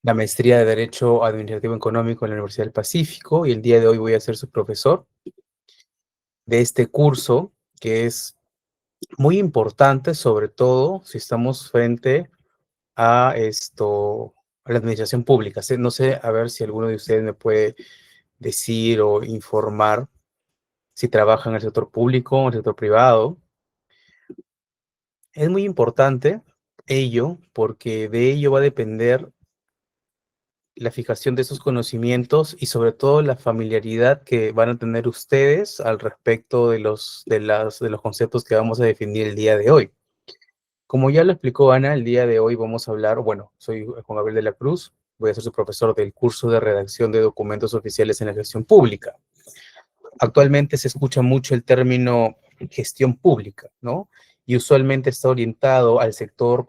la maestría de Derecho Administrativo Económico en la Universidad del Pacífico y el día de hoy voy a ser su profesor de este curso que es muy importante, sobre todo si estamos frente a a la administración pública. No sé, a ver si alguno de ustedes me puede decir o informar si trabaja en el sector público o en el sector privado. Es muy importante ello porque de ello va a depender la fijación de esos conocimientos y sobre todo la familiaridad que van a tener ustedes al respecto de los conceptos que vamos a definir el día de hoy. Como ya lo explicó Ana, el día de hoy vamos a hablar, bueno, soy Juan Gabriel de la Cruz, voy a ser su profesor del curso de redacción de documentos oficiales en la gestión pública. Actualmente se escucha mucho el término gestión pública, ¿no? Y usualmente está orientado al sector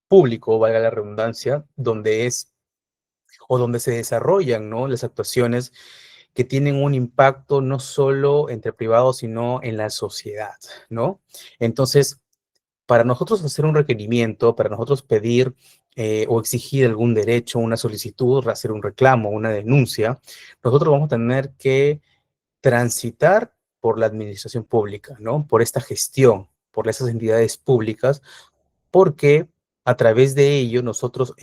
público, valga la redundancia, donde es o donde se desarrollan, ¿no?, las actuaciones que tienen un impacto no solo entre privados, sino en la sociedad, ¿no? Entonces, para nosotros hacer un requerimiento, para nosotros pedir o exigir algún derecho, una solicitud, hacer un reclamo, una denuncia, nosotros vamos a tener que transitar por la administración pública, ¿no? Por esta gestión, por esas entidades públicas, porque a través de ello nosotros,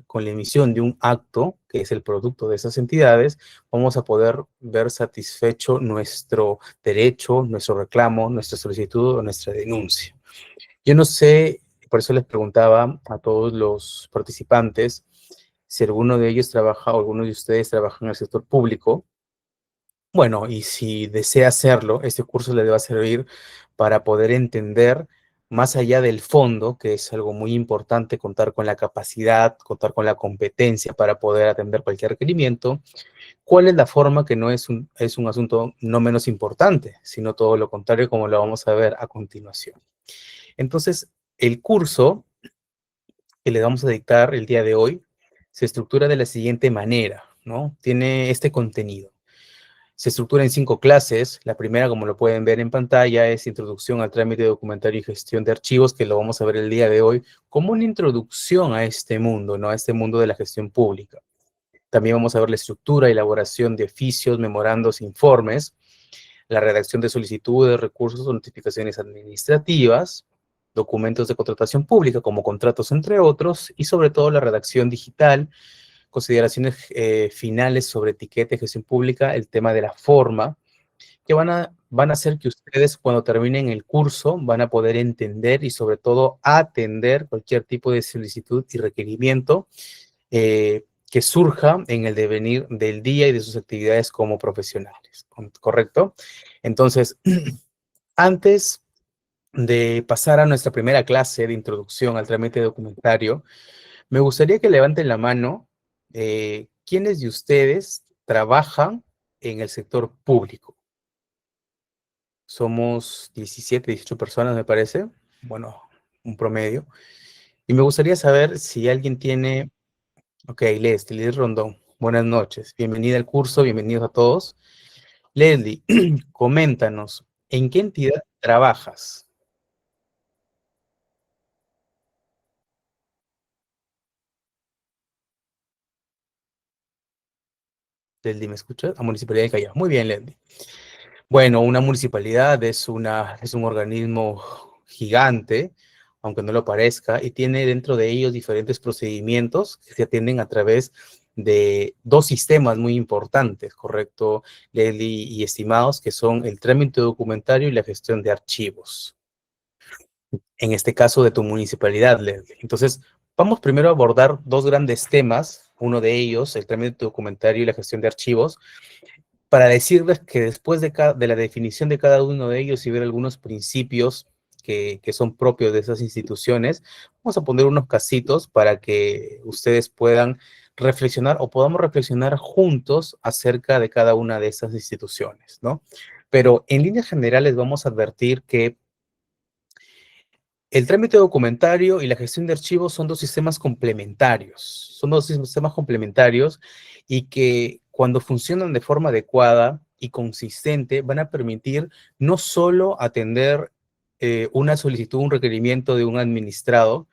con la emisión de un acto, que es el producto de esas entidades, vamos a poder ver satisfecho nuestro derecho, nuestro reclamo, nuestra solicitud o nuestra denuncia. Yo no sé, por eso les preguntaba a todos los participantes si alguno de ellos trabaja o alguno de ustedes trabaja en el sector público. Bueno, y si desea hacerlo, este curso le va a servir para poder entender más allá del fondo, que es algo muy importante, contar con la capacidad, contar con la competencia para poder atender cualquier requerimiento. ¿Cuál es la forma que no es un asunto no menos importante, sino todo lo contrario, como lo vamos a ver a continuación? Entonces, el curso que le vamos a dictar el día de hoy se estructura de la siguiente manera, ¿no? Tiene este contenido. Se estructura en 5 clases. La primera, como lo pueden ver en pantalla, es Introducción al trámite documentario y gestión de archivos, que lo vamos a ver el día de hoy como una introducción a este mundo, ¿no? A este mundo de la gestión pública. También vamos a ver la estructura, elaboración de oficios, memorandos, informes, la redacción de solicitudes, recursos o notificaciones administrativas, documentos de contratación pública como contratos, entre otros, y sobre todo la redacción digital, consideraciones finales sobre etiqueta y gestión pública, el tema de la forma, que van a hacer que ustedes cuando terminen el curso van a poder entender y sobre todo atender cualquier tipo de solicitud y requerimiento que surja en el devenir del día y de sus actividades como profesionales, ¿correcto? Entonces, antes de pasar a nuestra primera clase de introducción al trámite documentario, me gustaría que levanten la mano quiénes de ustedes trabajan en el sector público. Somos 17, 18 personas, me parece. Bueno, un promedio. Y me gustaría saber si alguien tiene. Ok, Leslie Rondón. Buenas noches. Bienvenida al curso, bienvenidos a todos. Leslie, coméntanos, ¿en qué entidad trabajas? Leslie, ¿me escuchas? A Municipalidad de Callao. Muy bien, Leslie. Bueno, una municipalidad es un organismo gigante, aunque no lo parezca, y tiene dentro de ellos diferentes procedimientos que se atienden a través de 2 sistemas muy importantes, ¿correcto, Leslie y estimados? Que son el trámite documentario y la gestión de archivos. En este caso de tu municipalidad, Leslie. Entonces, vamos primero a abordar 2 grandes temas, uno de ellos, el trámite documentario y la gestión de archivos, para decirles que después de la definición de cada uno de ellos y ver algunos principios que son propios de esas instituciones, vamos a poner unos casitos para que ustedes puedan reflexionar o podamos reflexionar juntos acerca de cada una de esas instituciones, ¿no? Pero en líneas generales vamos a advertir que el trámite documentario y la gestión de archivos son 2 sistemas complementarios. Son 2 sistemas complementarios y que cuando funcionan de forma adecuada y consistente van a permitir no solo atender una solicitud, un requerimiento de un administrado,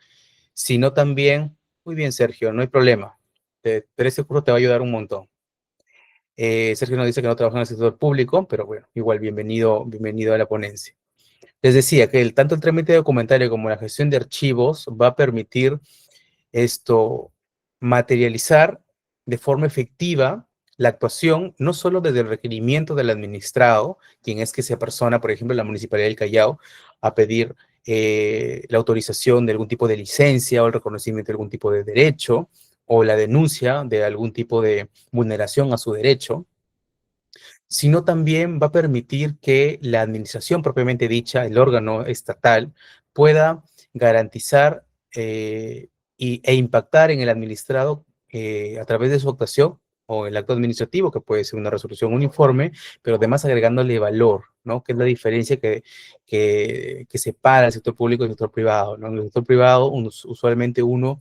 sino también, muy bien, Sergio, no hay problema. pero este curso te va a ayudar un montón. Sergio nos dice que no trabaja en el sector público, pero bueno, igual bienvenido a la ponencia. Les decía que tanto el trámite documentario como la gestión de archivos va a permitir materializar de forma efectiva la actuación, no solo desde el requerimiento del administrado, quien es que se persona, por ejemplo, en la Municipalidad del Callao, a pedir la autorización de algún tipo de licencia o el reconocimiento de algún tipo de derecho, o la denuncia de algún tipo de vulneración a su derecho, sino también va a permitir que la administración propiamente dicha, el órgano estatal, pueda garantizar e impactar en el administrado a través de su actuación o el acto administrativo, que puede ser una resolución, un informe, pero además agregándole valor, ¿no? Que es la diferencia que separa el sector público del sector privado, ¿no? En el sector privado, usualmente uno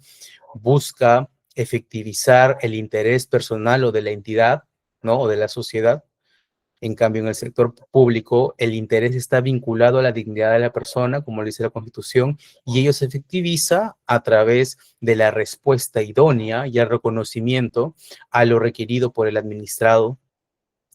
busca efectivizar el interés personal o de la entidad, ¿no? O de la sociedad. En cambio, en el sector público, el interés está vinculado a la dignidad de la persona, como lo dice la Constitución, y ello se efectiviza a través de la respuesta idónea y el reconocimiento a lo requerido por el administrado,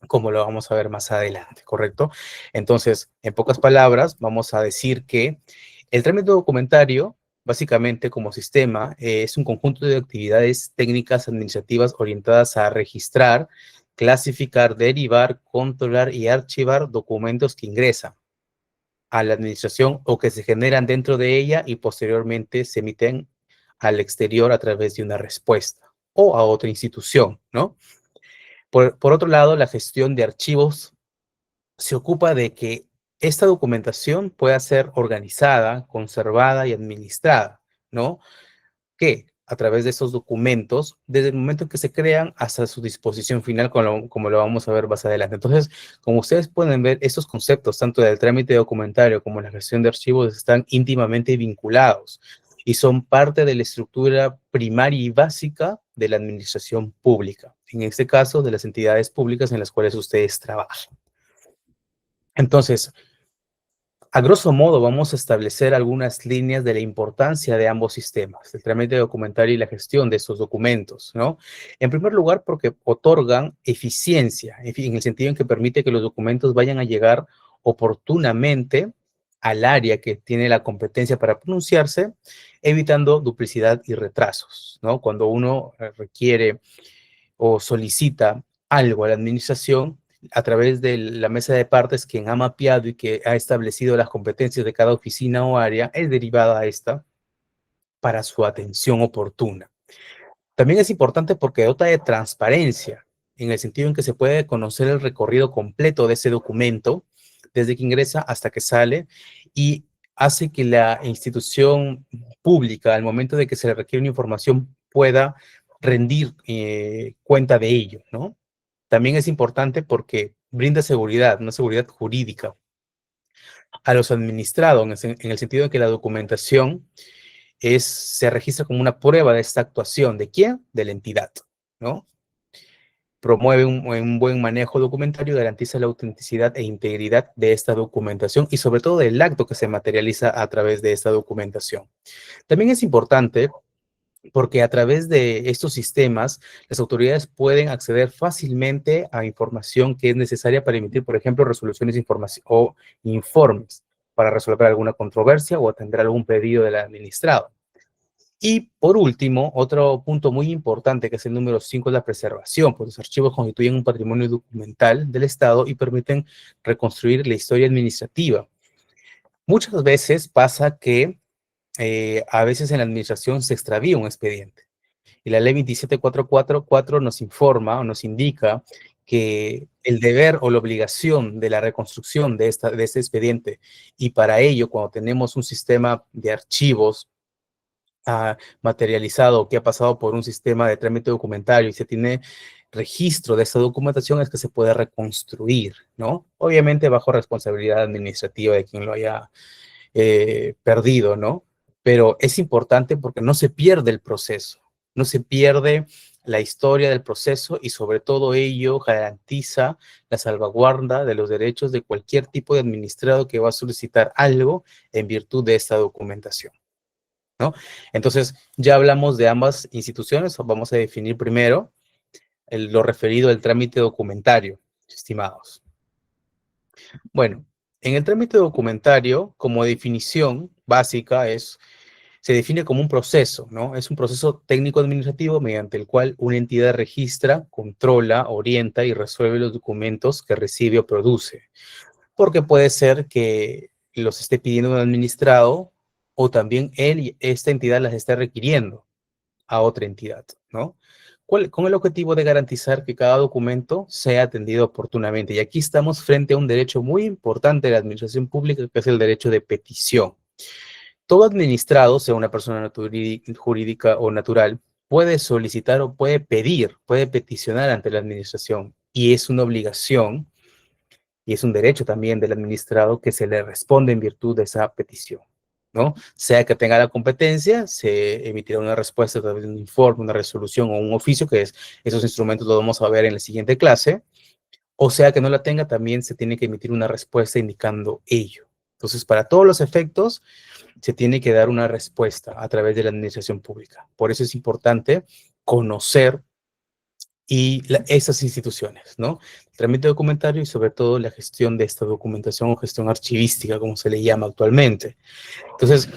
como lo vamos a ver más adelante, ¿correcto? Entonces, en pocas palabras, vamos a decir que el trámite documentario, básicamente como sistema, es un conjunto de actividades técnicas administrativas orientadas a registrar, clasificar, derivar, controlar y archivar documentos que ingresan a la administración o que se generan dentro de ella y posteriormente se emiten al exterior a través de una respuesta o a otra institución, ¿no? Por otro lado, la gestión de archivos se ocupa de que esta documentación pueda ser organizada, conservada y administrada, ¿no? Que a través de esos documentos, desde el momento en que se crean hasta su disposición final, como lo vamos a ver más adelante. Entonces, como ustedes pueden ver, estos conceptos, tanto del trámite documentario como la gestión de archivos, están íntimamente vinculados y son parte de la estructura primaria y básica de la administración pública, en este caso, de las entidades públicas en las cuales ustedes trabajan. Entonces, a grosso modo, vamos a establecer algunas líneas de la importancia de ambos sistemas, el trámite documentario y la gestión de estos documentos, ¿no? En primer lugar, porque otorgan eficiencia, en el sentido en que permite que los documentos vayan a llegar oportunamente al área que tiene la competencia para pronunciarse, evitando duplicidad y retrasos, ¿no? Cuando uno requiere o solicita algo a la administración, a través de la mesa de partes, quien ha mapeado y que ha establecido las competencias de cada oficina o área, es derivada a esta para su atención oportuna. También es importante porque dota de transparencia, en el sentido en que se puede conocer el recorrido completo de ese documento, desde que ingresa hasta que sale, y hace que la institución pública, al momento de que se le requiere una información, pueda rendir cuenta de ello, ¿no? También es importante porque brinda seguridad, una seguridad jurídica a los administrados, en el sentido de que la documentación se registra como una prueba de esta actuación. ¿De quién? De la entidad, ¿no? Promueve un buen manejo documentario y garantiza la autenticidad e integridad de esta documentación y sobre todo del acto que se materializa a través de esta documentación. También es importante porque a través de estos sistemas las autoridades pueden acceder fácilmente a información que es necesaria para emitir, por ejemplo, resoluciones o informes para resolver alguna controversia o atender algún pedido del administrado. Y por último, otro punto muy importante, que es el número 5, es la preservación, pues los archivos constituyen un patrimonio documental del Estado y permiten reconstruir la historia administrativa. Muchas veces pasa que a veces en la administración se extravía un expediente. Y la ley 27444 nos informa o nos indica que el deber o la obligación de la reconstrucción de este expediente, y para ello, cuando tenemos un sistema de archivos materializado que ha pasado por un sistema de trámite documentario y se tiene registro de esa documentación, es que se puede reconstruir, ¿no? Obviamente bajo responsabilidad administrativa de quien lo haya perdido, ¿no? Pero es importante porque no se pierde el proceso, no se pierde la historia del proceso y sobre todo ello garantiza la salvaguarda de los derechos de cualquier tipo de administrado que va a solicitar algo en virtud de esta documentación. ¿no? Entonces, ya hablamos de ambas instituciones, vamos a definir primero lo referido al trámite documentario, estimados. Bueno, en el trámite documentario, como definición básica, se define como un proceso, ¿no? Es un proceso técnico-administrativo mediante el cual una entidad registra, controla, orienta y resuelve los documentos que recibe o produce. Porque puede ser que los esté pidiendo un administrado o también esta entidad las esté requiriendo a otra entidad, ¿no? Con el objetivo de garantizar que cada documento sea atendido oportunamente. Y aquí estamos frente a un derecho muy importante de la administración pública, que es el derecho de petición. Todo administrado, sea una persona jurídica o natural, puede solicitar o puede pedir, puede peticionar ante la administración. Y es una obligación y es un derecho también del administrado que se le responde en virtud de esa petición, ¿no? Sea que tenga la competencia, se emitirá una respuesta a través de un informe, una resolución o un oficio, que es, esos instrumentos los vamos a ver en la siguiente clase, o sea que no la tenga, también se tiene que emitir una respuesta indicando ello. Entonces, para todos los efectos, se tiene que dar una respuesta a través de la administración pública. Por eso es importante conocer esas instituciones, ¿no? El trámite documentario y sobre todo la gestión de esta documentación o gestión archivística, como se le llama actualmente. Entonces,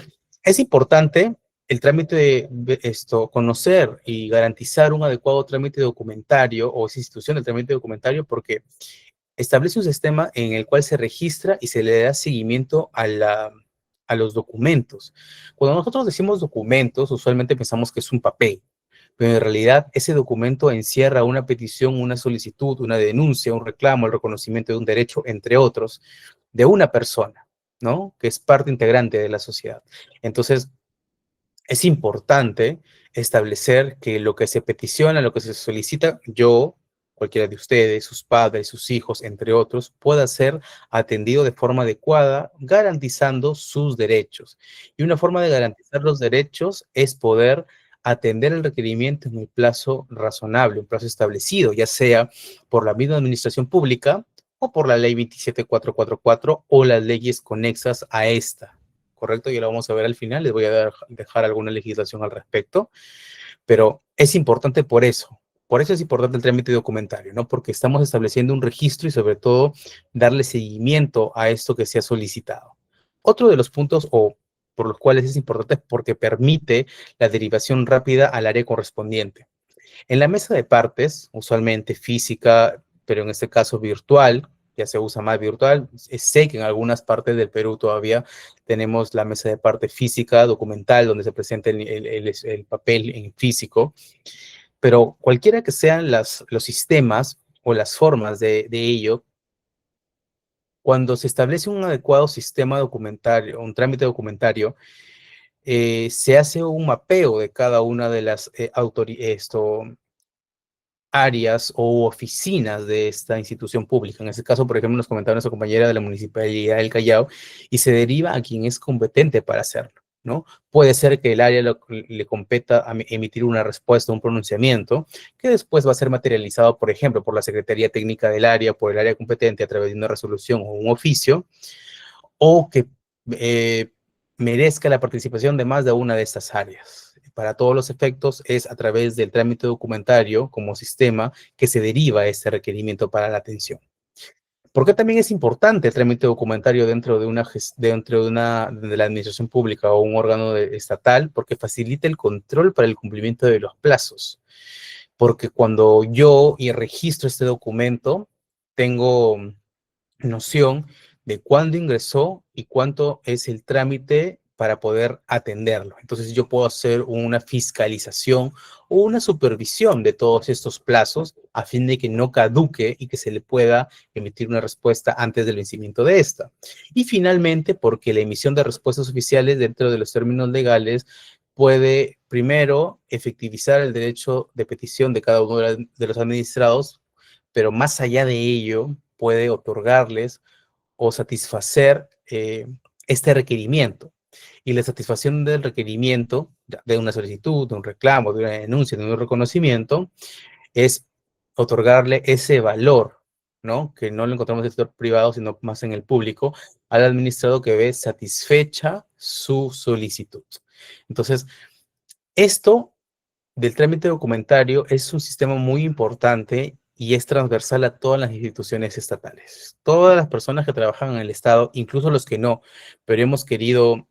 es importante el trámite de esto, conocer y garantizar un adecuado trámite documentario o esa institución del trámite documentario porque establece un sistema en el cual se registra y se le da seguimiento a los documentos. Cuando nosotros decimos documentos, usualmente pensamos que es un papel, pero en realidad ese documento encierra una petición, una solicitud, una denuncia, un reclamo, el reconocimiento de un derecho, entre otros, de una persona, ¿no? Que es parte integrante de la sociedad. Entonces, es importante establecer que lo que se peticiona, lo que se solicita, yo, cualquiera de ustedes, sus padres, sus hijos, entre otros, pueda ser atendido de forma adecuada, garantizando sus derechos. Y una forma de garantizar los derechos es poder atender el requerimiento en un plazo razonable, un plazo establecido, ya sea por la misma administración pública o por la ley 27444 o las leyes conexas a esta. ¿Correcto? Y lo vamos a ver al final, les voy a dejar alguna legislación al respecto, pero es importante por eso es importante el trámite documentario, ¿no? Porque estamos estableciendo un registro y sobre todo darle seguimiento a esto que se ha solicitado. Otro de los puntos o por los cuales es importante es porque permite la derivación rápida al área correspondiente. En la mesa de partes, usualmente física, pero en este caso virtual, ya se usa más virtual. Sé que en algunas partes del Perú todavía tenemos la mesa de parte física, documental, donde se presenta el papel en físico, pero cualquiera que sean los sistemas o las formas de ello, cuando se establece un adecuado sistema documentario, un trámite documentario, se hace un mapeo de cada una de las áreas o oficinas de esta institución pública. En este caso, por ejemplo, nos comentaba nuestra compañera de la Municipalidad del Callao y se deriva a quien es competente para hacerlo, ¿no? Puede ser que el área le competa a emitir una respuesta, un pronunciamiento, que después va a ser materializado, por ejemplo, por la Secretaría Técnica del área, por el área competente a través de una resolución o un oficio, o que eh, merezca la participación de más de una de estas áreas. Para todos los efectos es a través del trámite documentario como sistema que se deriva este requerimiento para la atención. ¿Por qué también es importante el trámite documentario dentro de la administración pública o un órgano estatal? Porque facilita el control para el cumplimiento de los plazos. Porque cuando yo registro este documento, tengo noción de cuándo ingresó y cuánto es el trámite para poder atenderlo. Entonces yo puedo hacer una fiscalización o una supervisión de todos estos plazos a fin de que no caduque y que se le pueda emitir una respuesta antes del vencimiento de esta. Y finalmente, porque la emisión de respuestas oficiales dentro de los términos legales puede, primero, efectivizar el derecho de petición de cada uno de los administrados, pero más allá de ello, puede otorgarles o satisfacer este requerimiento. Y la satisfacción del requerimiento de una solicitud, de un reclamo, de una denuncia, de un reconocimiento, es otorgarle ese valor, ¿no? Que no lo encontramos en el sector privado, sino más en el público, al administrado que ve satisfecha su solicitud. Entonces, esto del trámite documentario es un sistema muy importante y es transversal a todas las instituciones estatales. Todas las personas que trabajan en el Estado, incluso los que no, pero hemos querido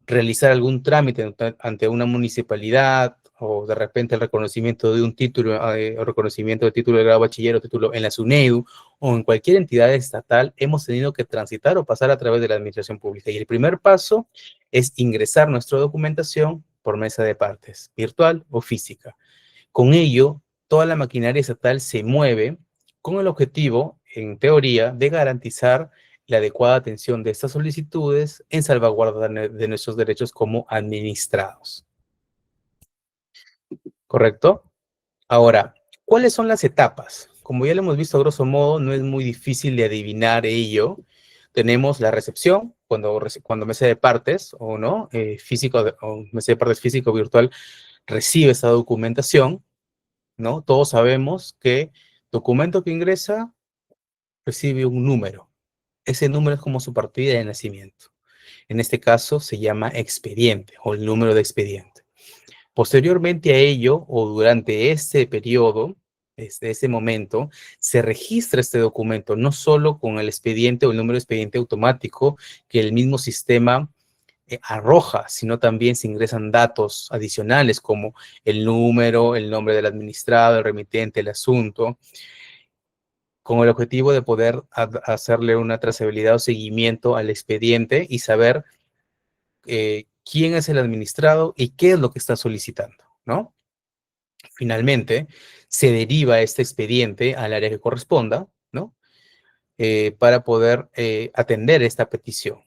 realizar algún trámite ante una municipalidad o de repente el reconocimiento de un título, o reconocimiento de título de grado bachiller o título en la SUNEDU o en cualquier entidad estatal, hemos tenido que transitar o pasar a través de la administración pública. Y el primer paso es ingresar nuestra documentación por mesa de partes, virtual o física. Con ello, toda la maquinaria estatal se mueve con el objetivo, en teoría, de garantizar la adecuada atención de estas solicitudes en salvaguarda de nuestros derechos como administrados. ¿Correcto? Ahora, ¿cuáles son las etapas? Como ya lo hemos visto a grosso modo, no es muy difícil de adivinar ello. Tenemos la recepción, cuando mesa de partes, o no, físico, o mesa de partes físico o virtual, recibe esa documentación, ¿no? Todos sabemos que documento que ingresa recibe un número. Ese número es como su partida de nacimiento. En este caso se llama expediente o el número de expediente. Posteriormente a ello, o durante este periodo, desde ese momento, se registra este documento, no solo con el expediente o el número de expediente automático que el mismo sistema arroja, sino también se ingresan datos adicionales como el número, el nombre del administrado, el remitente, el asunto, con el objetivo de poder hacerle una trazabilidad o seguimiento al expediente y saber quién es el administrado y qué es lo que está solicitando, ¿no? Finalmente, se deriva este expediente al área que corresponda, ¿no? Para poder atender esta petición.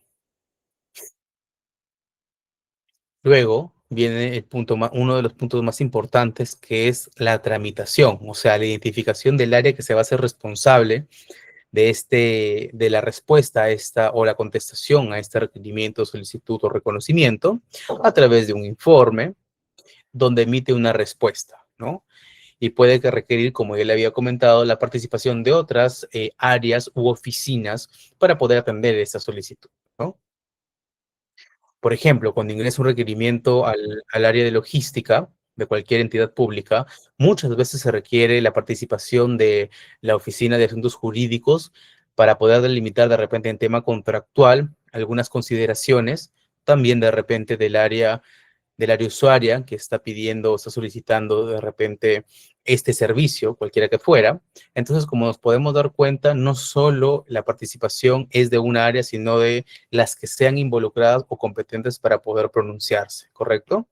Luego viene uno de los puntos más importantes, que es la tramitación, o sea, la identificación del área que se va a hacer responsable de la respuesta a esta o la contestación a este requerimiento, solicitud o reconocimiento a través de un informe donde emite una respuesta, ¿no? Y puede que requerir, como ya le había comentado, la participación de otras áreas u oficinas para poder atender esta solicitud, ¿no? Por ejemplo, cuando ingresa un requerimiento al área de logística de cualquier entidad pública, muchas veces se requiere la participación de la Oficina de Asuntos Jurídicos para poder delimitar de repente en tema contractual algunas consideraciones, también de repente del área usuaria que está pidiendo o está solicitando de repente este servicio, cualquiera que fuera. Entonces, como nos podemos dar cuenta, no solo la participación es de una área, sino de las que sean involucradas o competentes para poder pronunciarse, ¿correcto?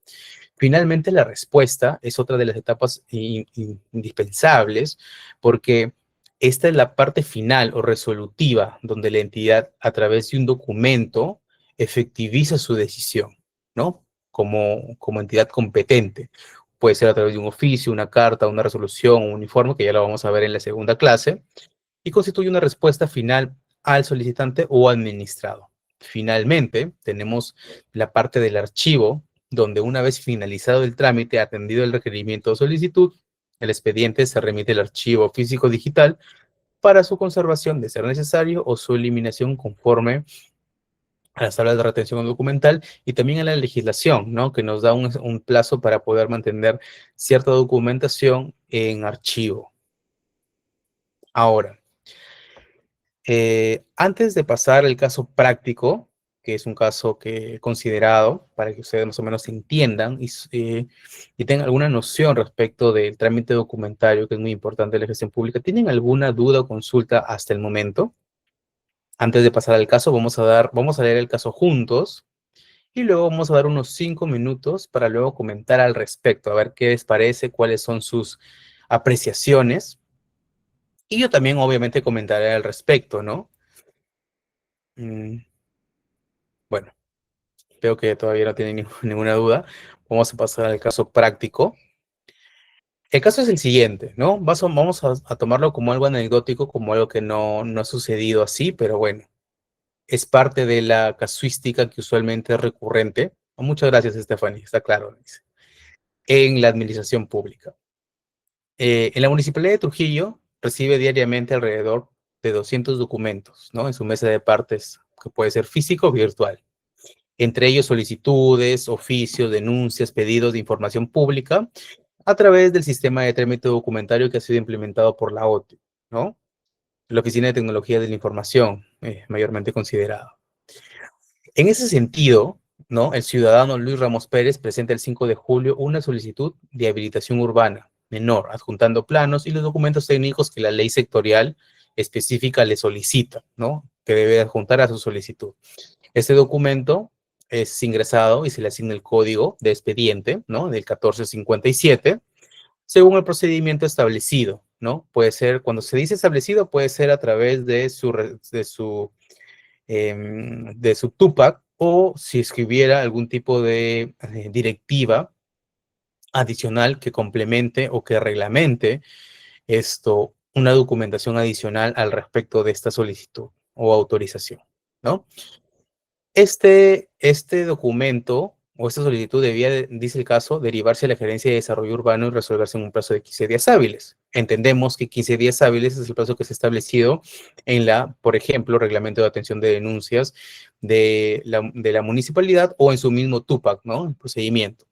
Finalmente, la respuesta es otra de las etapas indispensables, porque esta es la parte final o resolutiva donde la entidad, a través de un documento, efectiviza su decisión, ¿no? Como entidad competente. Puede ser a través de un oficio, una carta, una resolución, un informe, que ya lo vamos a ver en la segunda clase, y constituye una respuesta final al solicitante o administrado. Finalmente, tenemos la parte del archivo, donde una vez finalizado el trámite, atendido el requerimiento o solicitud, el expediente se remite al archivo físico digital para su conservación de ser necesario o su eliminación conforme a las tablas de retención documental y también a la legislación, ¿no? Que nos da un plazo para poder mantener cierta documentación en archivo. Ahora, antes de pasar al caso práctico, que es un caso que he considerado para que ustedes más o menos entiendan y tengan alguna noción respecto del trámite documentario, que es muy importante en la gestión pública, ¿tienen alguna duda o consulta hasta el momento? Antes de pasar al caso, vamos a leer el caso juntos y luego vamos a dar unos 5 minutos para luego comentar al respecto, a ver qué les parece, cuáles son sus apreciaciones. Y yo también obviamente comentaré al respecto, ¿no? Mm, bueno, veo que todavía no tienen ninguna duda. Vamos a pasar al caso práctico. El caso es el siguiente, ¿no? Vamos a tomarlo como algo anecdótico, como algo que no ha sucedido así, pero bueno, es parte de la casuística que usualmente es recurrente. Muchas gracias, Stephanie, está claro, dice, en la administración pública. En la Municipalidad de Trujillo recibe diariamente alrededor de 200 documentos, ¿no? En su mesa de partes, que puede ser físico o virtual. entre ellos solicitudes, oficios, denuncias, pedidos de información pública, a través del sistema de trámite documentario que ha sido implementado por la OTI, ¿no? La Oficina de Tecnología de la Información, mayormente considerado. En ese sentido, ¿no? El ciudadano Luis Ramos Pérez presenta el 5 de julio una solicitud de habilitación urbana menor, adjuntando planos y los documentos técnicos que la ley sectorial específica le solicita, ¿no? Que debe adjuntar a su solicitud. Este documento es ingresado y se le asigna el código de expediente, ¿no? Del 1457, según el procedimiento establecido, ¿no? Puede ser, cuando se dice establecido, puede ser a través de su TUPAC, o si escribiera algún tipo de directiva adicional que complemente o que reglamente una documentación adicional al respecto de esta solicitud o autorización, ¿no? Este documento o esta solicitud debía, dice el caso, derivarse a la Gerencia de Desarrollo Urbano y resolverse en un plazo de 15 días hábiles. Entendemos que 15 días hábiles es el plazo que se ha establecido en por ejemplo, Reglamento de Atención de Denuncias de la municipalidad, o en su mismo TUPAC, ¿no? El procedimiento.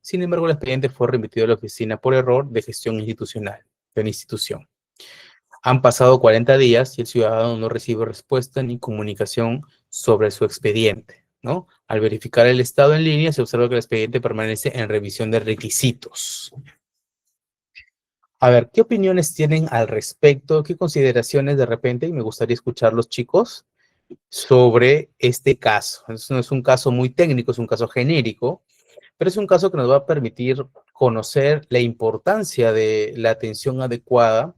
Sin embargo, el expediente fue remitido a la oficina por error de gestión institucional de la institución. Han pasado 40 días y el ciudadano no recibe respuesta ni comunicación sobre su expediente, ¿no? Al verificar el estado en línea, se observa que el expediente permanece en revisión de requisitos. A ver, ¿qué opiniones tienen al respecto? ¿Qué consideraciones de repente? Y me gustaría escuchar los chicos sobre este caso. No es un caso muy técnico, es un caso genérico, pero es un caso que nos va a permitir conocer la importancia de la atención adecuada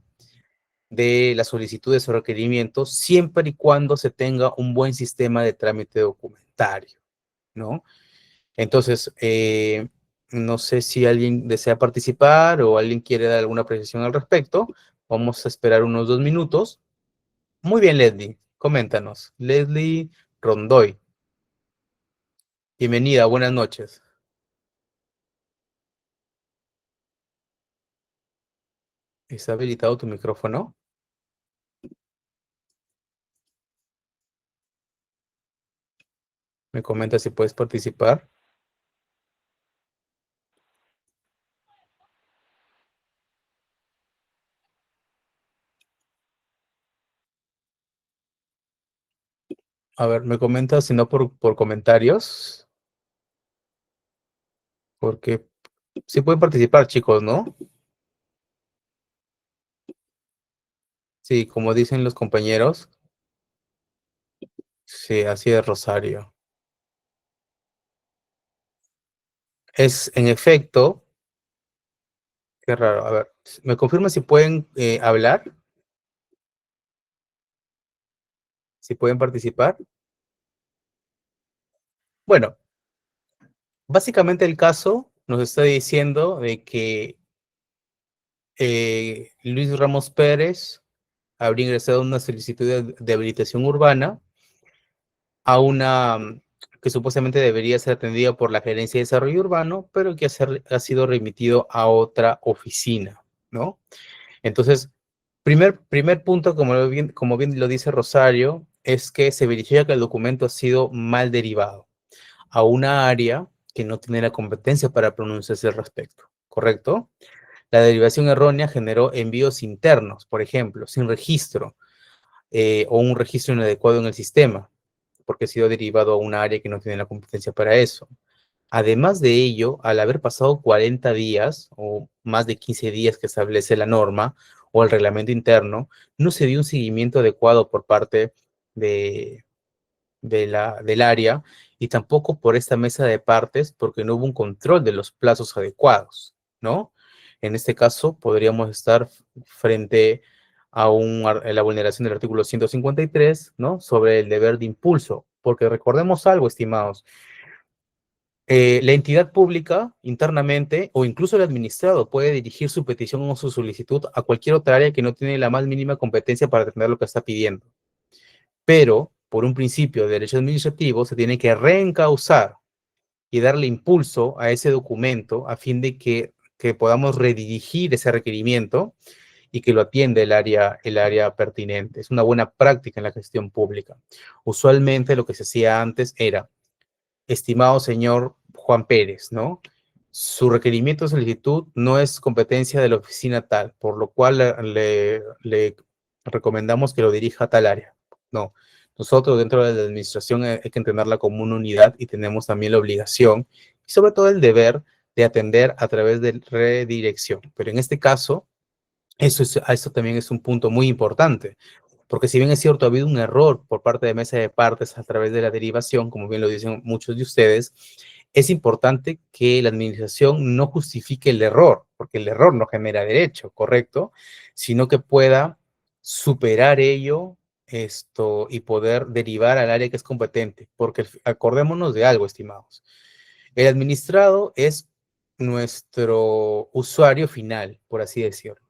de las solicitudes o requerimientos, siempre y cuando se tenga un buen sistema de trámite documentario, ¿no? Entonces, no sé si alguien desea participar o alguien quiere dar alguna apreciación al respecto. Vamos a esperar unos 2 minutos. Muy bien, Leslie, coméntanos. Leslie Rondoy, bienvenida, buenas noches. ¿Está habilitado tu micrófono? ¿Me comentas si puedes participar? A ver, me comentas si no por comentarios, porque sí pueden participar, chicos, ¿no? Sí, como dicen los compañeros. Sí, así es, Rosario. Es, en efecto, qué raro. A ver, ¿me confirma si pueden hablar? ¿Si pueden participar? Bueno, básicamente el caso nos está diciendo de que Luis Ramos Pérez habría ingresado una solicitud de habilitación urbana a una que supuestamente debería ser atendida por la Gerencia de Desarrollo Urbano, pero que ha sido remitido a otra oficina, ¿no? Entonces, primer punto, como bien lo dice Rosario, es que se verifica que el documento ha sido mal derivado a una área que no tiene la competencia para pronunciarse al respecto, ¿correcto? La derivación errónea generó envíos internos, por ejemplo, sin registro, o un registro inadecuado en el sistema, porque ha sido derivado a una área que no tiene la competencia para eso. Además de ello, al haber pasado 40 días o más de 15 días que establece la norma o el reglamento interno, no se dio un seguimiento adecuado por parte de, del área, y tampoco por esta mesa de partes, porque no hubo un control de los plazos adecuados, ¿no? En este caso, podríamos estar frente a la vulneración del artículo 153, ¿no? Sobre el deber de impulso, porque recordemos algo, estimados. La entidad pública internamente o incluso el administrado puede dirigir su petición o su solicitud a cualquier otra área que no tiene la más mínima competencia para atender lo que está pidiendo. Pero, por un principio de derecho administrativo, se tiene que reencauzar y darle impulso a ese documento a fin de que podamos redirigir ese requerimiento y que lo atienda el área pertinente. Es una buena práctica en la gestión pública. Usualmente lo que se hacía antes era estimado señor Juan Pérez, ¿no? Su requerimiento de solicitud no es competencia de la oficina tal, por lo cual le recomendamos que lo dirija a tal área. No, nosotros dentro de la administración hay que entenderla como una unidad y tenemos también la obligación y sobre todo el deber de atender a través de redirección. Pero en este caso, eso también es un punto muy importante, porque si bien es cierto, ha habido un error por parte de mesa de partes a través de la derivación, como bien lo dicen muchos de ustedes, es importante que la administración no justifique el error, porque el error no genera derecho, ¿correcto? Sino que pueda superar ello y poder derivar al área que es competente, porque acordémonos de algo, estimados. El administrado es nuestro usuario final, por así decirlo.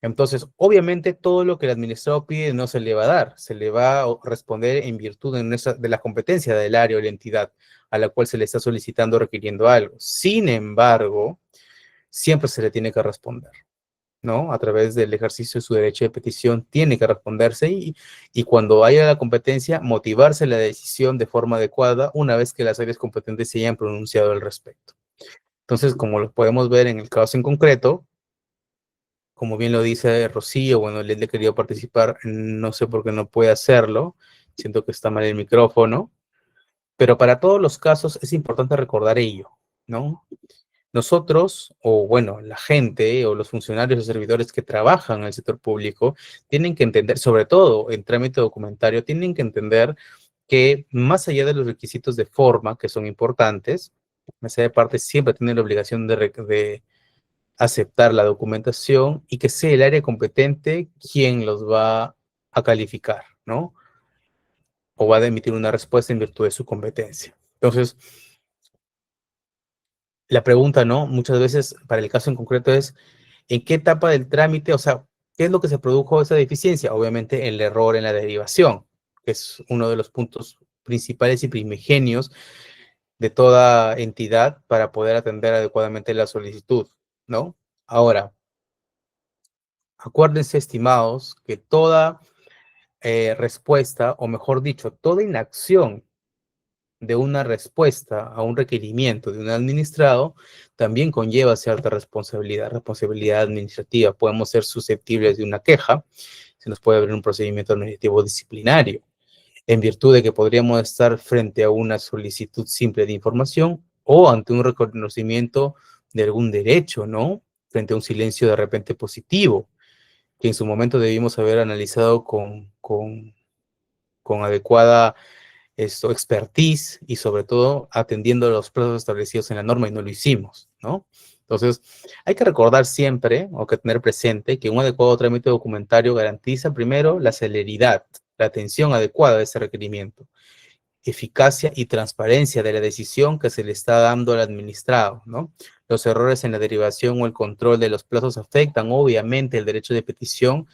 Entonces, obviamente, todo lo que el administrado pide no se le va a dar, se le va a responder en virtud de la competencia del área o la entidad a la cual se le está solicitando o requiriendo algo. Sin embargo, siempre se le tiene que responder, ¿no? A través del ejercicio de su derecho de petición, tiene que responderse y cuando haya la competencia, motivarse la decisión de forma adecuada una vez que las áreas competentes se hayan pronunciado al respecto. Entonces, como lo podemos ver en el caso en concreto, como bien lo dice Rocío, bueno, le he querido participar, no sé por qué no puede hacerlo, siento que está mal el micrófono, pero para todos los casos es importante recordar ello, ¿no? Nosotros, o bueno, la gente o los funcionarios o servidores que trabajan en el sector público, tienen que entender, sobre todo en trámite documentario, tienen que entender que más allá de los requisitos de forma, que son importantes, mesa de parte siempre tiene la obligación de aceptar la documentación y que sea el área competente quien los va a calificar, ¿no? O va a emitir una respuesta en virtud de su competencia. Entonces, la pregunta, ¿no? Muchas veces, para el caso en concreto, es ¿en qué etapa del trámite, o sea, qué es lo que se produjo esa deficiencia? Obviamente, el error en la derivación, que es uno de los puntos principales y primigenios de toda entidad para poder atender adecuadamente la solicitud, ¿no? Ahora, acuérdense, estimados, que toda respuesta, o mejor dicho, toda inacción de una respuesta a un requerimiento de un administrado también conlleva cierta responsabilidad, responsabilidad administrativa. Podemos ser susceptibles de una queja, se nos puede abrir un procedimiento administrativo disciplinario, en virtud de que podríamos estar frente a una solicitud simple de información o ante un reconocimiento de algún derecho, ¿no? Frente a un silencio de repente positivo, que en su momento debimos haber analizado con adecuada expertise y sobre todo atendiendo a los plazos establecidos en la norma y no lo hicimos, ¿no? Entonces, hay que recordar siempre o que tener presente que un adecuado trámite documentario garantiza primero la celeridad, la atención adecuada de ese requerimiento, eficacia y transparencia de la decisión que se le está dando al administrado, ¿no? Los errores en la derivación o el control de los plazos afectan obviamente el derecho de petición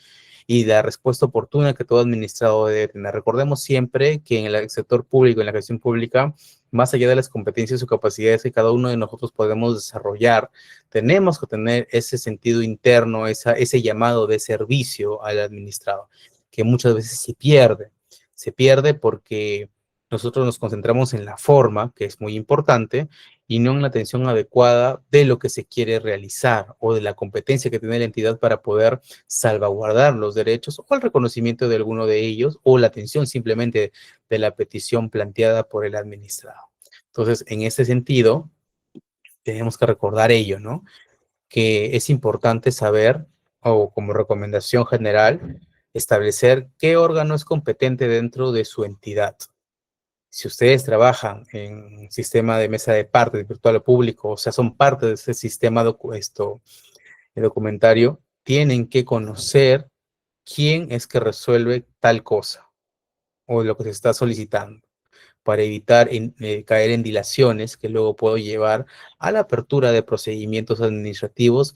y la respuesta oportuna que todo administrado debe tener. Recordemos siempre que en el sector público, en la gestión pública, más allá de las competencias o capacidades que cada uno de nosotros podemos desarrollar, tenemos que tener ese sentido interno, ese llamado de servicio al administrado, que muchas veces se pierde. Se pierde porque nosotros nos concentramos en la forma, que es muy importante, y no en la atención adecuada de lo que se quiere realizar o de la competencia que tiene la entidad para poder salvaguardar los derechos o el reconocimiento de alguno de ellos o la atención simplemente de la petición planteada por el administrado. Entonces, en ese sentido, tenemos que recordar ello, ¿no? Que es importante saber, o como recomendación general, establecer qué órgano es competente dentro de su entidad. Si ustedes trabajan en un sistema de mesa de partes virtual o público, o sea, son parte de ese sistema documentario, tienen que conocer quién es que resuelve tal cosa o lo que se está solicitando para evitar caer en dilaciones que luego puedo llevar a la apertura de procedimientos administrativos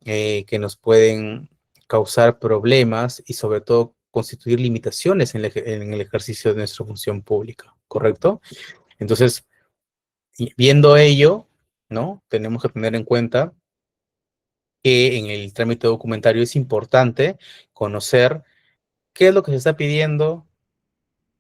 que nos pueden causar problemas y sobre todo constituir limitaciones en el ejercicio de nuestra función pública, ¿correcto? Entonces, viendo ello, ¿no? Tenemos que tener en cuenta que en el trámite documentario es importante conocer qué es lo que se está pidiendo,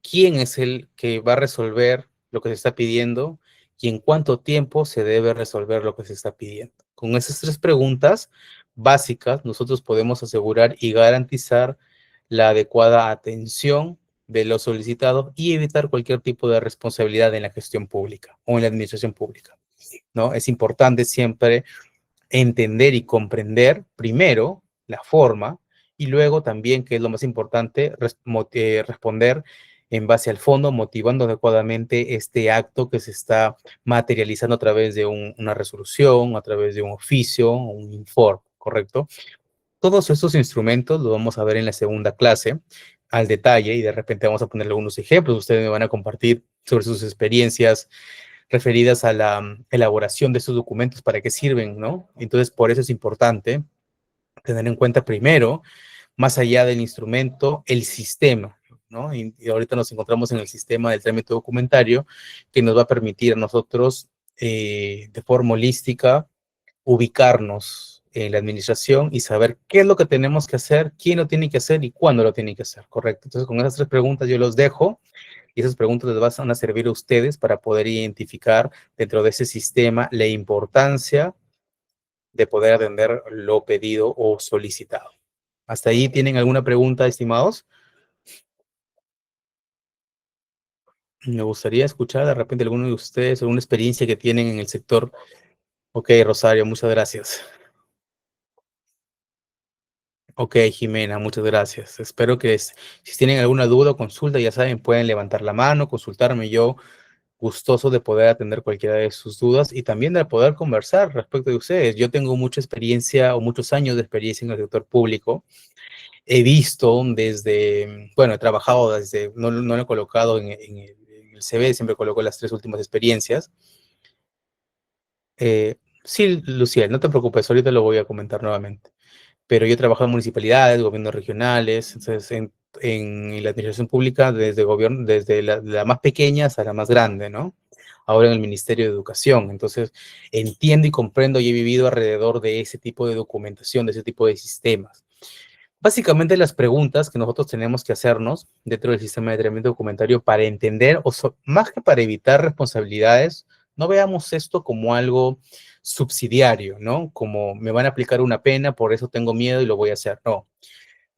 quién es el que va a resolver lo que se está pidiendo y en cuánto tiempo se debe resolver lo que se está pidiendo. Con esas tres preguntas básicas, nosotros podemos asegurar y garantizar la adecuada atención de los solicitados y evitar cualquier tipo de responsabilidad en la gestión pública o en la administración pública, ¿no? Es importante siempre entender y comprender primero la forma y luego también, que es lo más importante, responder en base al fondo, motivando adecuadamente este acto que se está materializando a través de una resolución, a través de un oficio, un informe, ¿correcto? Todos estos instrumentos los vamos a ver en la segunda clase al detalle y de repente vamos a ponerle algunos ejemplos. Ustedes me van a compartir sobre sus experiencias referidas a la elaboración de estos documentos, para qué sirven, ¿no? Entonces, por eso es importante tener en cuenta primero, más allá del instrumento, el sistema, ¿no? Y ahorita nos encontramos en el sistema del trámite documentario que nos va a permitir a nosotros, de forma holística, ubicarnos en la administración y saber qué es lo que tenemos que hacer, quién lo tiene que hacer y cuándo lo tiene que hacer, ¿correcto? Entonces, con esas tres preguntas yo los dejo y esas preguntas les van a servir a ustedes para poder identificar dentro de ese sistema la importancia de poder atender lo pedido o solicitado. ¿Hasta ahí tienen alguna pregunta, estimados? Me gustaría escuchar de repente alguno de ustedes, alguna experiencia que tienen en el sector. Ok, Rosario, muchas gracias. Ok, Jimena, muchas gracias. Espero que si tienen alguna duda o consulta, ya saben, pueden levantar la mano, consultarme. Yo gustoso de poder atender cualquiera de sus dudas y también de poder conversar respecto de ustedes. Yo tengo mucha experiencia o muchos años de experiencia en el sector público. He visto desde, bueno, he trabajado desde, no lo he colocado en el CV, siempre coloco las tres últimas experiencias. Sí, Luciel, no te preocupes, ahorita lo voy a comentar nuevamente. Pero yo he trabajado en municipalidades, gobiernos regionales, entonces en la administración pública, desde gobierno, desde la más pequeña hasta la más grande, ¿no? Ahora en el Ministerio de Educación. Entonces, entiendo y comprendo y he vivido alrededor de ese tipo de documentación, de ese tipo de sistemas. Básicamente las preguntas que nosotros tenemos que hacernos dentro del sistema de tratamiento documentario para entender, más que para evitar responsabilidades, no veamos esto como algo subsidiario, ¿no? Como me van a aplicar una pena, por eso tengo miedo y lo voy a hacer. No,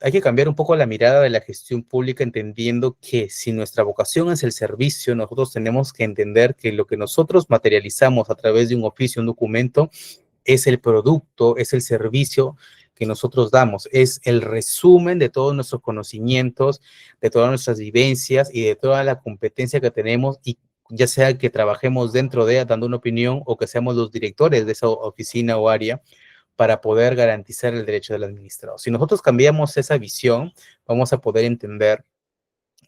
hay que cambiar un poco la mirada de la gestión pública, entendiendo que si nuestra vocación es el servicio, nosotros tenemos que entender que lo que nosotros materializamos a través de un oficio, un documento, es el producto, es el servicio que nosotros damos, es el resumen de todos nuestros conocimientos, de todas nuestras vivencias y de toda la competencia que tenemos, y ya sea que trabajemos dentro de dando una opinión o que seamos los directores de esa oficina o área, para poder garantizar el derecho del administrado. Si nosotros cambiamos esa visión, vamos a poder entender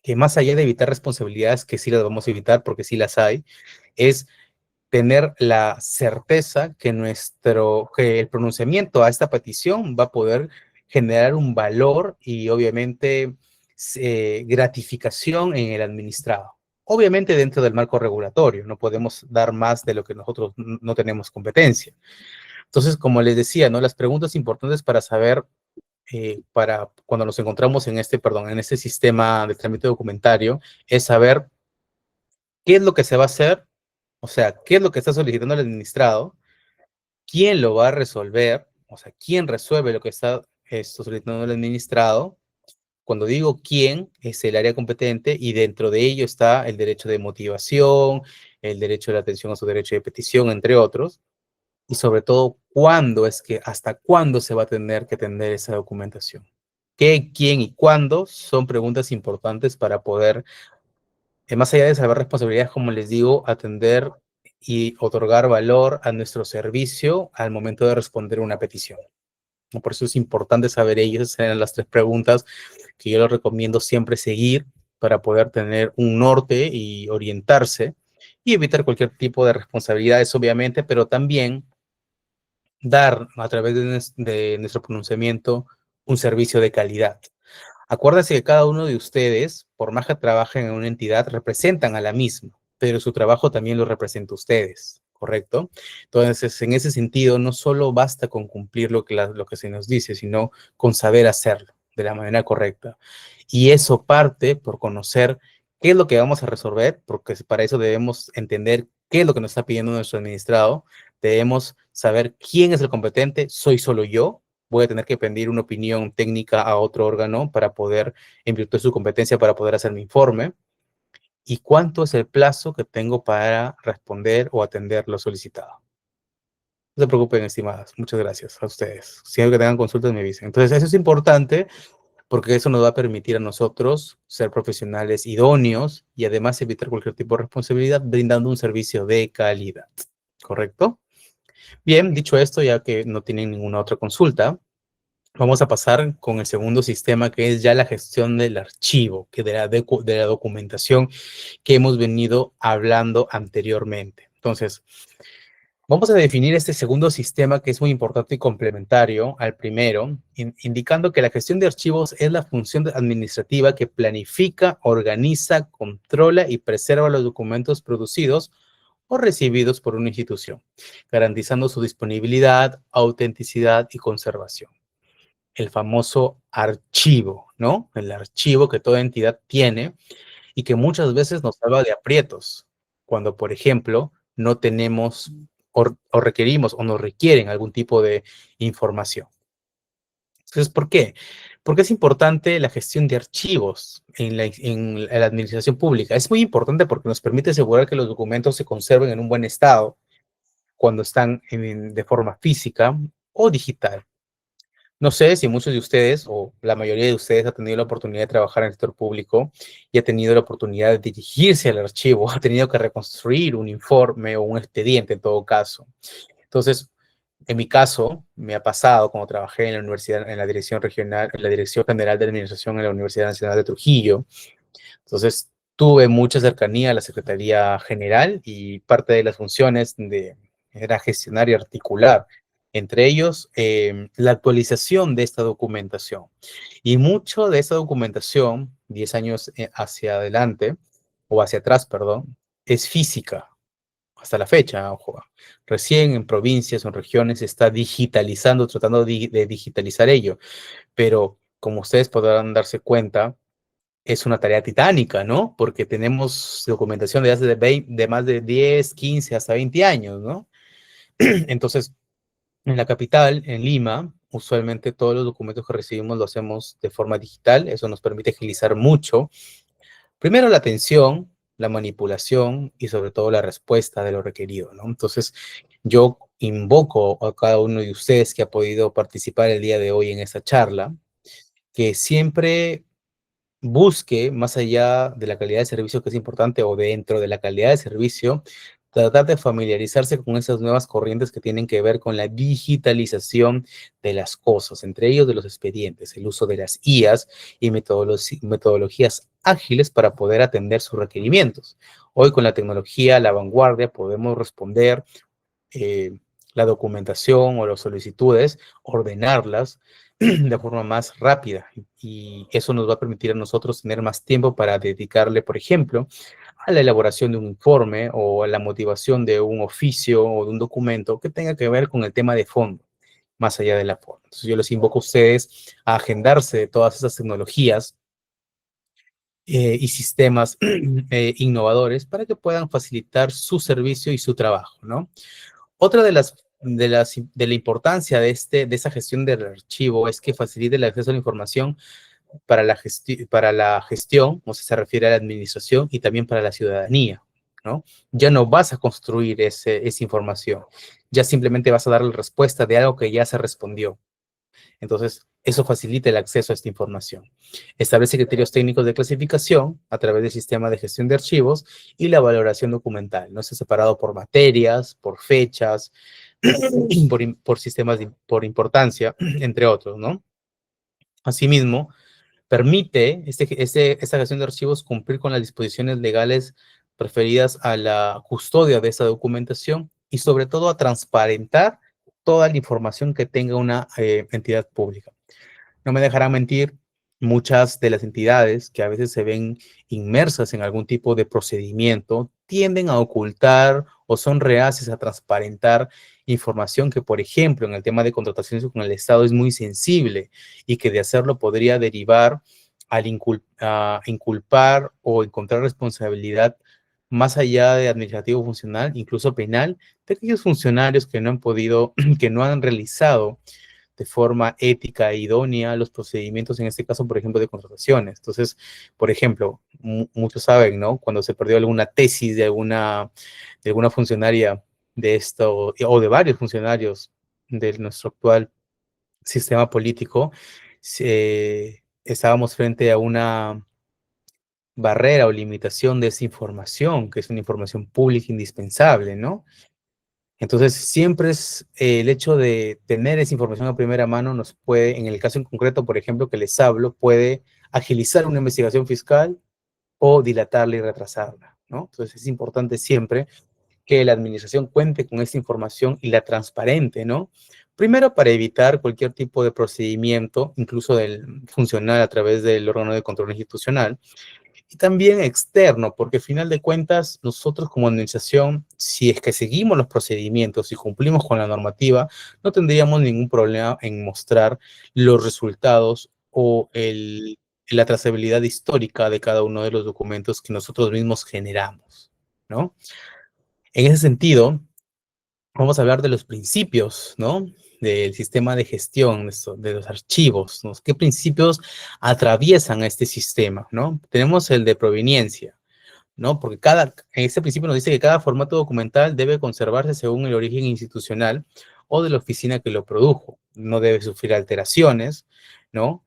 que más allá de evitar responsabilidades, que sí las vamos a evitar porque sí las hay, es tener la certeza que que el pronunciamiento a esta petición va a poder generar un valor y obviamente gratificación en el administrado. Obviamente dentro del marco regulatorio, no podemos dar más de lo que nosotros no tenemos competencia. Entonces, como les decía, ¿no? Las preguntas importantes para saber, para cuando nos encontramos en este sistema de trámite documentario, es saber qué es lo que se va a hacer, o sea, qué es lo que está solicitando el administrado, quién lo va a resolver, o sea, quién resuelve lo que está solicitando el administrado. Cuando digo quién, es el área competente y dentro de ello está el derecho de motivación, el derecho de la atención a su derecho de petición, entre otros. Y sobre todo, hasta cuándo se va a tener que tener esa documentación. ¿Qué, quién y cuándo? Son preguntas importantes para poder, más allá de saber responsabilidades, como les digo, atender y otorgar valor a nuestro servicio al momento de responder una petición. Por eso es importante saber ello. Esas eran las tres preguntas que yo les recomiendo siempre seguir para poder tener un norte y orientarse y evitar cualquier tipo de responsabilidades, obviamente, pero también dar a través de nuestro pronunciamiento un servicio de calidad. Acuérdense que cada uno de ustedes, por más que trabajen en una entidad, representan a la misma, pero su trabajo también lo representa a ustedes, ¿correcto? Entonces, en ese sentido, no solo basta con cumplir lo que se nos dice, sino con saber hacerlo de la manera correcta. Y eso parte por conocer qué es lo que vamos a resolver, porque para eso debemos entender qué es lo que nos está pidiendo nuestro administrado, debemos saber quién es el competente, soy solo yo, voy a tener que pedir una opinión técnica a otro órgano para poder, en virtud de su competencia, para poder hacer mi informe, y cuánto es el plazo que tengo para responder o atender lo solicitado. No se preocupen, estimadas. Muchas gracias a ustedes. Si hay que tengan consultas, me avisen. Entonces, eso es importante porque eso nos va a permitir a nosotros ser profesionales idóneos y además evitar cualquier tipo de responsabilidad brindando un servicio de calidad. ¿Correcto? Bien, dicho esto, ya que no tienen ninguna otra consulta, vamos a pasar con el segundo sistema, que es ya la gestión del archivo, que de la documentación que hemos venido hablando anteriormente. Entonces, vamos a definir este segundo sistema que es muy importante y complementario al primero, indicando que la gestión de archivos es la función administrativa que planifica, organiza, controla y preserva los documentos producidos o recibidos por una institución, garantizando su disponibilidad, autenticidad y conservación. El famoso archivo, ¿no? El archivo que toda entidad tiene y que muchas veces nos salva de aprietos, cuando, por ejemplo, no tenemos o requerimos o nos requieren algún tipo de información. Entonces, ¿por qué? Porque es importante la gestión de archivos en la administración pública. Es muy importante porque nos permite asegurar que los documentos se conserven en un buen estado cuando están de forma física o digital. No sé si muchos de ustedes o la mayoría de ustedes ha tenido la oportunidad de trabajar en el sector público y ha tenido la oportunidad de dirigirse al archivo, ha tenido que reconstruir un informe o un expediente en todo caso. Entonces, en mi caso, me ha pasado cuando trabajé en la universidad, en la dirección regional, en la Dirección General de Administración en la Universidad Nacional de Trujillo. Entonces, tuve mucha cercanía a la Secretaría General y parte de las funciones era gestionar y articular, entre ellos la actualización de esta documentación. Y mucho de esta documentación, 10 años hacia adelante, o hacia atrás, perdón, es física, hasta la fecha, ojo. Recién en provincias o en regiones se está digitalizando, tratando de digitalizar ello, pero como ustedes podrán darse cuenta, es una tarea titánica, ¿no? Porque tenemos documentación de, de más de 10, 15, hasta 20 años, ¿no? Entonces, en la capital, en Lima, usualmente todos los documentos que recibimos lo hacemos de forma digital. Eso nos permite agilizar mucho. Primero, la atención, la manipulación y sobre todo la respuesta de lo requerido, ¿no? Entonces, yo invoco a cada uno de ustedes que ha podido participar el día de hoy en esta charla, que siempre busque, más allá de la calidad de servicio que es importante o dentro de la calidad de servicio, tratar de familiarizarse con esas nuevas corrientes que tienen que ver con la digitalización de las cosas, entre ellos de los expedientes, el uso de las IAs y metodologías ágiles para poder atender sus requerimientos. Hoy con la tecnología a la vanguardia podemos responder eh, la documentación o las solicitudes, ordenarlas de forma más rápida y eso nos va a permitir a nosotros tener más tiempo para dedicarle, por ejemplo, a la elaboración de un informe o a la motivación de un oficio o de un documento que tenga que ver con el tema de fondo, más allá de la forma. Entonces yo les invoco a ustedes a agendarse de todas esas tecnologías y sistemas innovadores para que puedan facilitar su servicio y su trabajo, ¿no? Otra de la importancia de esa gestión del archivo es que facilite el acceso a la información para la gestión, o sea, se refiere a la administración y también para la ciudadanía, ¿no? Ya no vas a construir esa información, ya simplemente vas a darle respuesta de algo que ya se respondió. Entonces, eso facilita el acceso a esta información. Establece criterios técnicos de clasificación a través del sistema de gestión de archivos y la valoración documental. No está separado por materias, por fechas, por sistemas, por importancia, entre otros, ¿no? Asimismo, permite esta gestión de archivos cumplir con las disposiciones legales referidas a la custodia de esa documentación y sobre todo a transparentar toda la información que tenga una entidad pública. No me dejarán mentir, muchas de las entidades que a veces se ven inmersas en algún tipo de procedimiento tienden a ocultar o son reacias a transparentar información que, por ejemplo, en el tema de contrataciones con el Estado es muy sensible y que de hacerlo podría derivar a inculpar o encontrar responsabilidad más allá de administrativo funcional, incluso penal, de aquellos funcionarios que no han podido, que no han realizado de forma ética e idónea los procedimientos, en este caso, por ejemplo, de contrataciones. Entonces, por ejemplo, muchos saben, ¿no? Cuando se perdió alguna tesis de alguna funcionaria de esto, o de varios funcionarios de nuestro actual sistema político, estábamos frente a una barrera o limitación de esa información, que es una información pública indispensable, ¿no? Entonces, siempre es el hecho de tener esa información a primera mano nos puede, en el caso en concreto, por ejemplo, que les hablo, puede agilizar una investigación fiscal o dilatarla y retrasarla, ¿no? Entonces, es importante siempre que la administración cuente con esta información y la transparente, ¿no? Primero, para evitar cualquier tipo de procedimiento, incluso del funcional a través del órgano de control institucional, y también externo, porque al final de cuentas, nosotros como administración, si es que seguimos los procedimientos y cumplimos con la normativa, no tendríamos ningún problema en mostrar los resultados o la trazabilidad histórica de cada uno de los documentos que nosotros mismos generamos, ¿no? En ese sentido, vamos a hablar de los principios, ¿no? Del sistema de gestión, de los archivos, ¿no? ¿Qué principios atraviesan a este sistema, ¿no? Tenemos el de proveniencia, ¿no? Porque este principio nos dice que cada formato documental debe conservarse según el origen institucional o de la oficina que lo produjo. No debe sufrir alteraciones, ¿no?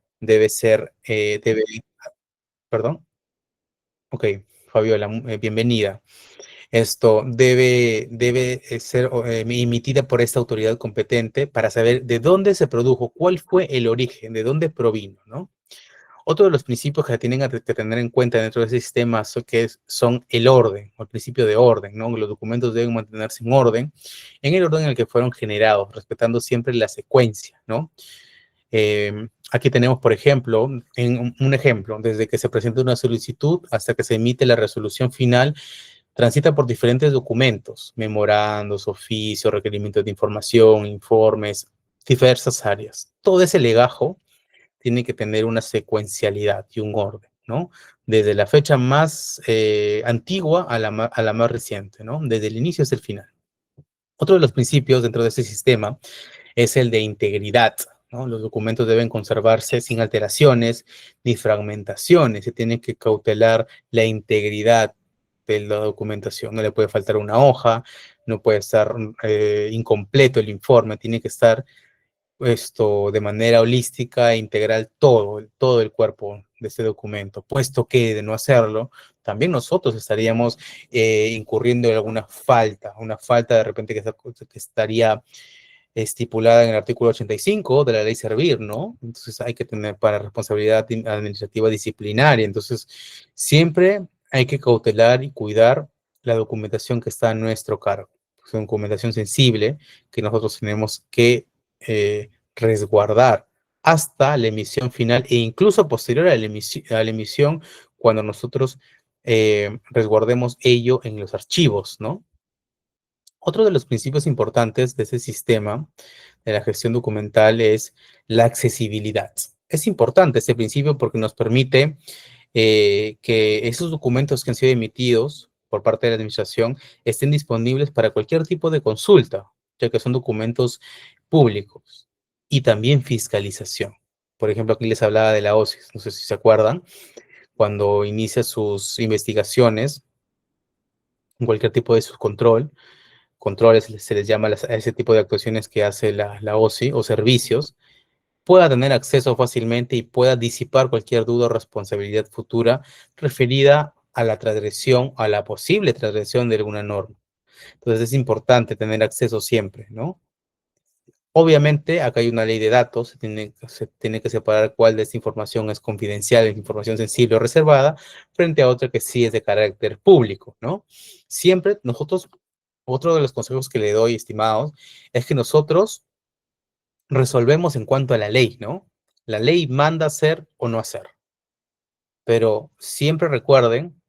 Perdón. Ok, Fabiola, bienvenida. Esto debe ser emitida por esta autoridad competente para saber de dónde se produjo, cuál fue el origen, de dónde provino, ¿no? Otro de los principios que tienen que tener en cuenta dentro de ese sistema son el orden, o el principio de orden, ¿no? Los documentos deben mantenerse en el orden en el que fueron generados, respetando siempre la secuencia, ¿no? Aquí tenemos, por ejemplo, un ejemplo, desde que se presenta una solicitud hasta que se emite la resolución final, transita por diferentes documentos, memorandos, oficios, requerimientos de información, informes, diversas áreas. Todo ese legajo tiene que tener una secuencialidad y un orden, ¿no? Desde la fecha más antigua a la más reciente, ¿no? Desde el inicio hasta el final. Otro de los principios dentro de este sistema es el de integridad, ¿no? Los documentos deben conservarse sin alteraciones ni fragmentaciones. Se tiene que cautelar la integridad de la documentación. No le puede faltar una hoja, no puede estar incompleto el informe, tiene que estar de manera holística e integral todo el cuerpo de este documento, puesto que de no hacerlo, también nosotros estaríamos incurriendo en alguna falta, una falta de repente que estaría estipulada en el artículo 85 de la ley Servir, ¿no? Entonces hay que tener para responsabilidad administrativa disciplinaria. Entonces, siempre hay que cautelar y cuidar la documentación que está a nuestro cargo. Es una documentación sensible que nosotros tenemos que resguardar hasta la emisión final e incluso posterior a la emisión cuando nosotros resguardemos ello en los archivos, ¿no? Otro de los principios importantes de ese sistema de la gestión documental es la accesibilidad. Es importante este principio porque nos permite que esos documentos que han sido emitidos por parte de la administración estén disponibles para cualquier tipo de consulta, ya que son documentos públicos y también fiscalización. Por ejemplo, aquí les hablaba de la OSIS, no sé si se acuerdan, cuando inicia sus investigaciones, en cualquier tipo de su controles, se les llama a ese tipo de actuaciones que hace la OSI o servicios, pueda tener acceso fácilmente y pueda disipar cualquier duda o responsabilidad futura referida a la transgresión, a la posible transgresión de alguna norma. Entonces es importante tener acceso siempre, ¿no? Obviamente, acá hay una ley de datos, se tiene que separar cuál de esta información es confidencial, es información sensible o reservada, frente a otra que sí es de carácter público, ¿no? Siempre nosotros, otro de los consejos que le doy, estimados, es que nosotros resolvemos en cuanto a la ley, ¿no? La ley manda hacer o no hacer, pero siempre recuerden,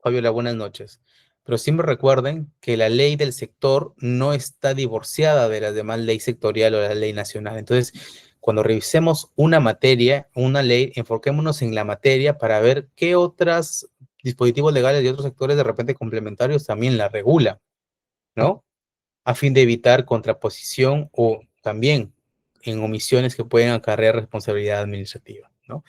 Fabiola, buenas noches, pero siempre recuerden que la ley del sector no está divorciada de la demás ley sectorial o la ley nacional. Entonces, cuando revisemos una materia, una ley, enfoquémonos en la materia para ver qué otros dispositivos legales y otros sectores de repente complementarios también la regulan, ¿no? A fin de evitar contraposición o también en omisiones que pueden acarrear responsabilidad administrativa, ¿no?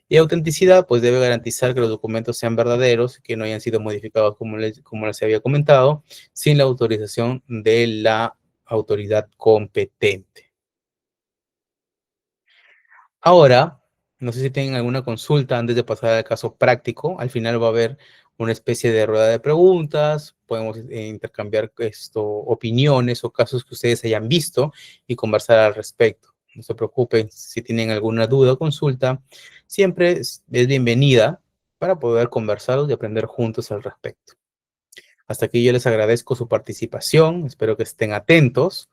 Y autenticidad, pues debe garantizar que los documentos sean verdaderos, que no hayan sido modificados como les había comentado, sin la autorización de la autoridad competente. Ahora, no sé si tienen alguna consulta antes de pasar al caso práctico. Al final va a haber una especie de rueda de preguntas, podemos intercambiar opiniones o casos que ustedes hayan visto y conversar al respecto. No se preocupen si tienen alguna duda o consulta, siempre es bienvenida para poder conversar y aprender juntos al respecto. Hasta aquí yo les agradezco su participación, espero que estén atentos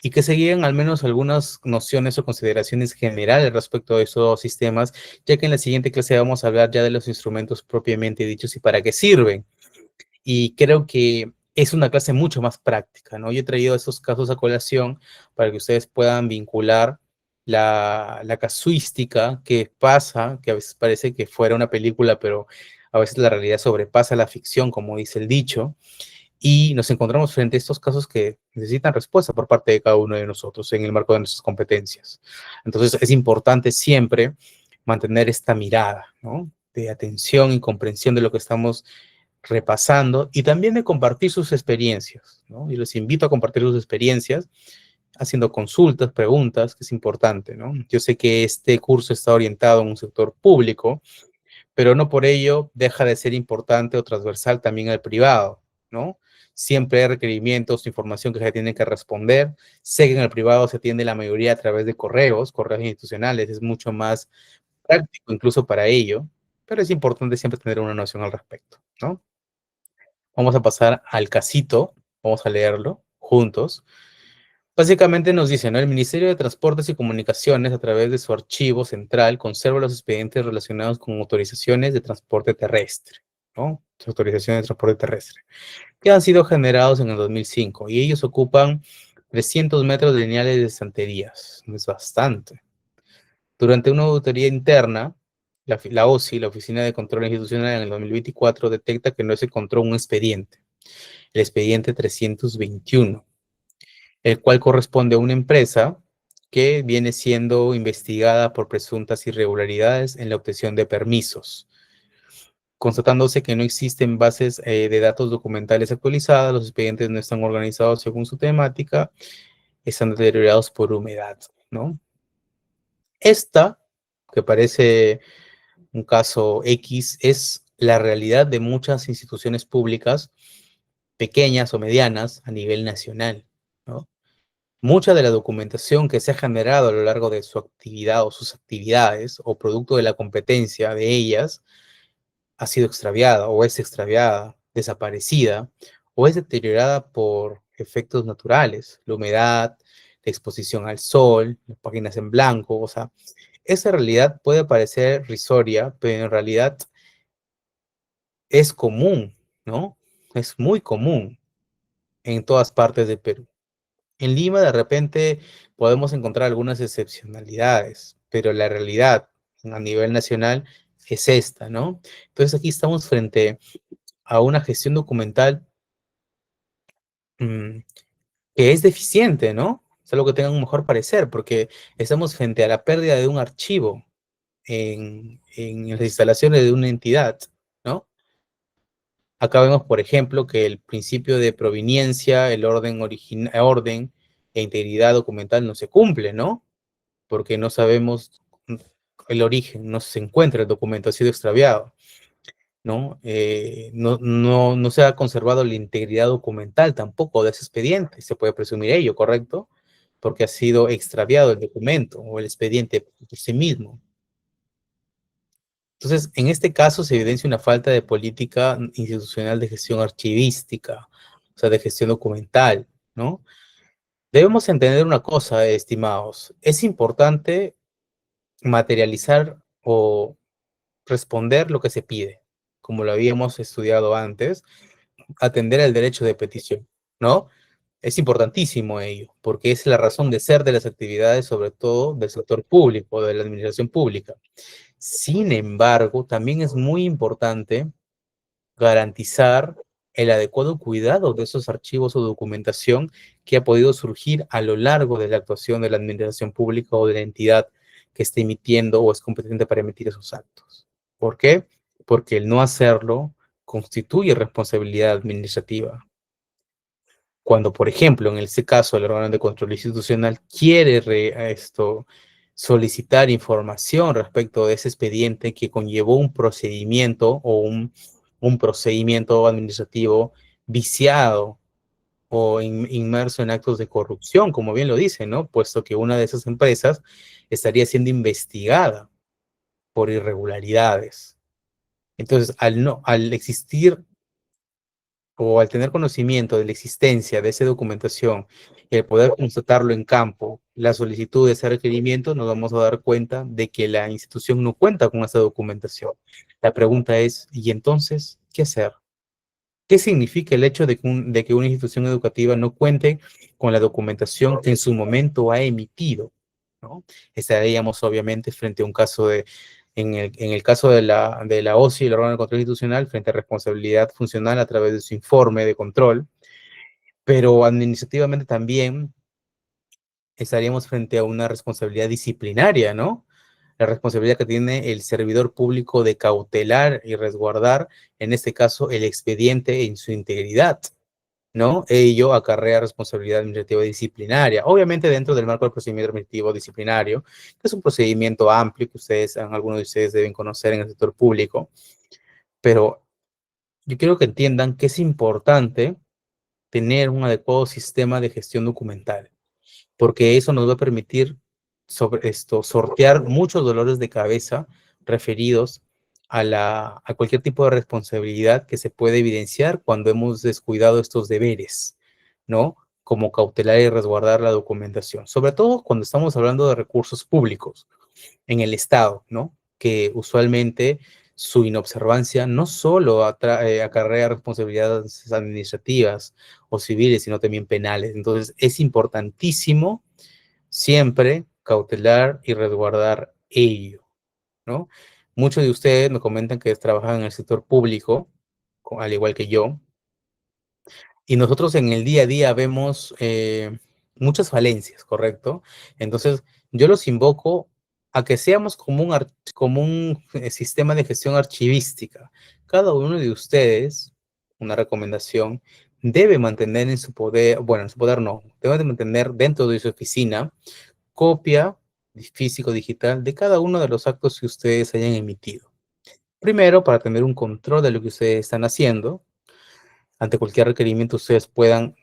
y que se guíen al menos algunas nociones o consideraciones generales respecto a esos sistemas, ya que en la siguiente clase vamos a hablar ya de los instrumentos propiamente dichos y para qué sirven. Y creo que es una clase mucho más práctica, ¿no? Yo he traído esos casos a colación para que ustedes puedan vincular la casuística que pasa, que a veces parece que fuera una película, pero a veces la realidad sobrepasa la ficción, como dice el dicho, y nos encontramos frente a estos casos que necesitan respuesta por parte de cada uno de nosotros en el marco de nuestras competencias. Entonces es importante siempre mantener esta mirada, ¿no? De atención y comprensión de lo que estamos repasando y también de compartir sus experiencias, ¿no? Y los invito a compartir sus experiencias haciendo consultas, preguntas, que es importante, ¿no? Yo sé que este curso está orientado en un sector público, pero no por ello deja de ser importante o transversal también al privado, ¿no? Siempre hay requerimientos, información que se tiene que responder. Sé que en el privado se atiende la mayoría a través de correos institucionales, es mucho más práctico incluso para ello, pero es importante siempre tener una noción al respecto, ¿no? Vamos a pasar al casito, vamos a leerlo juntos. Básicamente nos dice, ¿no? El Ministerio de Transportes y Comunicaciones, a través de su archivo central, conserva los expedientes relacionados con autorizaciones de transporte terrestre, ¿no? Autorizaciones de transporte terrestre, que han sido generados en el 2005, y ellos ocupan 300 metros lineales de estanterías. Es bastante. Durante una auditoría interna, la OSI, la Oficina de Control Institucional, en el 2024, detecta que no se encontró un expediente, el expediente 321, el cual corresponde a una empresa que viene siendo investigada por presuntas irregularidades en la obtención de permisos. Constatándose que no existen bases de datos documentales actualizadas, los expedientes no están organizados según su temática, están deteriorados por humedad, ¿no? Esta, que parece un caso X, es la realidad de muchas instituciones públicas, pequeñas o medianas, a nivel nacional, ¿no? Mucha de la documentación que se ha generado a lo largo de su actividad o sus actividades o producto de la competencia de ellas ha sido extraviada o es extraviada, desaparecida o es deteriorada por efectos naturales, la humedad, la exposición al sol, las páginas en blanco, o sea, esa realidad puede parecer risoria, pero en realidad es común, ¿no? Es muy común en todas partes del Perú. En Lima de repente podemos encontrar algunas excepcionalidades, pero la realidad a nivel nacional es esta, ¿no? Entonces aquí estamos frente a una gestión documental mmm, que es deficiente, ¿no? Es algo que tenga un mejor parecer, porque estamos frente a la pérdida de un archivo en las instalaciones de una entidad, ¿no? Acá vemos, por ejemplo, que el principio de proveniencia, el orden e integridad documental no se cumple, ¿no? Porque no sabemos el origen, no se encuentra el documento, ha sido extraviado, ¿no? No se ha conservado la integridad documental tampoco de ese expediente, se puede presumir ello, ¿correcto? Porque ha sido extraviado el documento o el expediente por sí mismo. Entonces, en este caso se evidencia una falta de política institucional de gestión archivística, o sea, de gestión documental, ¿no? Debemos entender una cosa, estimados, es importante materializar o responder lo que se pide, como lo habíamos estudiado antes, atender el derecho de petición, ¿no? Es importantísimo ello, porque es la razón de ser de las actividades, sobre todo del sector público, de la administración pública. Sin embargo, también es muy importante garantizar el adecuado cuidado de esos archivos o documentación que ha podido surgir a lo largo de la actuación de la administración pública o de la entidad que esté emitiendo o es competente para emitir esos actos. ¿Por qué? Porque el no hacerlo constituye responsabilidad administrativa. Cuando, por ejemplo, en este caso, el órgano de control institucional quiere solicitar información respecto de ese expediente que conllevó un procedimiento o un procedimiento administrativo viciado o inmerso en actos de corrupción, como bien lo dice, ¿no? Puesto que una de esas empresas estaría siendo investigada por irregularidades. Entonces, al existir o al tener conocimiento de la existencia de esa documentación y el poder constatarlo en campo, la solicitud de ese requerimiento, nos vamos a dar cuenta de que la institución no cuenta con esa documentación. La pregunta es, ¿y entonces qué hacer? ¿Qué significa el hecho de que una institución educativa no cuente con la documentación que en su momento ha emitido? ¿No? Estaríamos obviamente frente a un caso en el caso de la OSI, el órgano de control institucional, frente a responsabilidad funcional a través de su informe de control, pero administrativamente también estaríamos frente a una responsabilidad disciplinaria, ¿no? La responsabilidad que tiene el servidor público de cautelar y resguardar, en este caso, el expediente en su integridad, ¿no? Ello acarrea responsabilidad administrativa disciplinaria, obviamente dentro del marco del procedimiento administrativo disciplinario, que es un procedimiento amplio que algunos de ustedes deben conocer en el sector público, pero yo quiero que entiendan que es importante tener un adecuado sistema de gestión documental, porque eso nos va a permitir sortear muchos dolores de cabeza referidos a cualquier tipo de responsabilidad que se puede evidenciar cuando hemos descuidado estos deberes, ¿no? Como cautelar y resguardar la documentación, sobre todo cuando estamos hablando de recursos públicos en el Estado, ¿no? Que usualmente su inobservancia no solo acarrea responsabilidades administrativas o civiles, sino también penales. Entonces, es importantísimo siempre cautelar y resguardar ello, ¿no? Muchos de ustedes me comentan que trabajan en el sector público, al igual que yo, y nosotros en el día a día vemos muchas falencias, ¿correcto? Entonces, yo los invoco a que seamos como un sistema de gestión archivística. Cada uno de ustedes, una recomendación, debe mantener en su poder, bueno, en su poder no, debe de mantener dentro de su oficina copia físico digital de cada uno de los actos que ustedes hayan emitido. Primero, para tener un control de lo que ustedes están haciendo, ante cualquier requerimiento ustedes puedan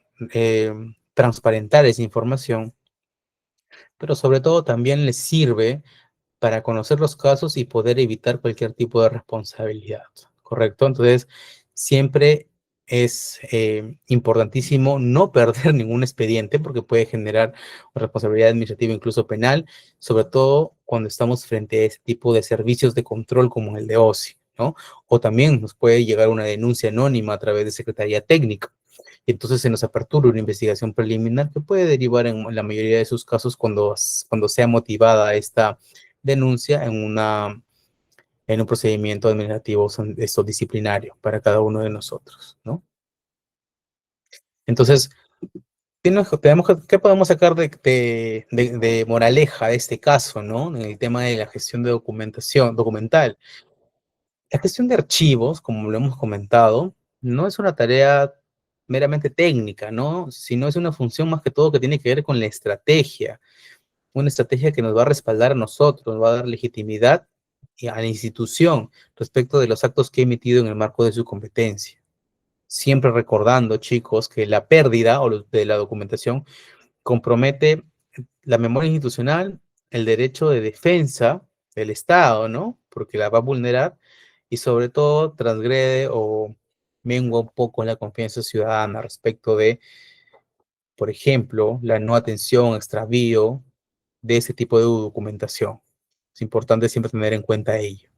transparentar esa información, pero sobre todo también les sirve para conocer los casos y poder evitar cualquier tipo de responsabilidad, ¿correcto? Entonces, siempre es importantísimo no perder ningún expediente porque puede generar responsabilidad administrativa, incluso penal, sobre todo cuando estamos frente a ese tipo de servicios de control como el de OSI, ¿no? O también nos puede llegar una denuncia anónima a través de Secretaría Técnica. Y entonces se nos apertura una investigación preliminar que puede derivar en la mayoría de sus casos cuando sea motivada esta denuncia en un procedimiento administrativo esto disciplinario para cada uno de nosotros, ¿no? Entonces, ¿qué podemos sacar de moraleja de este caso, ¿no? En el tema de la gestión de documentación documental. La gestión de archivos, como lo hemos comentado, no es una tarea meramente técnica, ¿no? Sino es una función más que todo que tiene que ver con la estrategia, una estrategia que nos va a respaldar a nosotros, nos va a dar legitimidad a la institución respecto de los actos que ha emitido en el marco de su competencia. Siempre recordando, chicos, que la pérdida de la documentación compromete la memoria institucional, el derecho de defensa del Estado, ¿no? Porque la va a vulnerar y sobre todo transgrede o mengua un poco la confianza ciudadana respecto de, por ejemplo, la no atención, extravío de ese tipo de documentación. Es importante siempre tener en cuenta ello.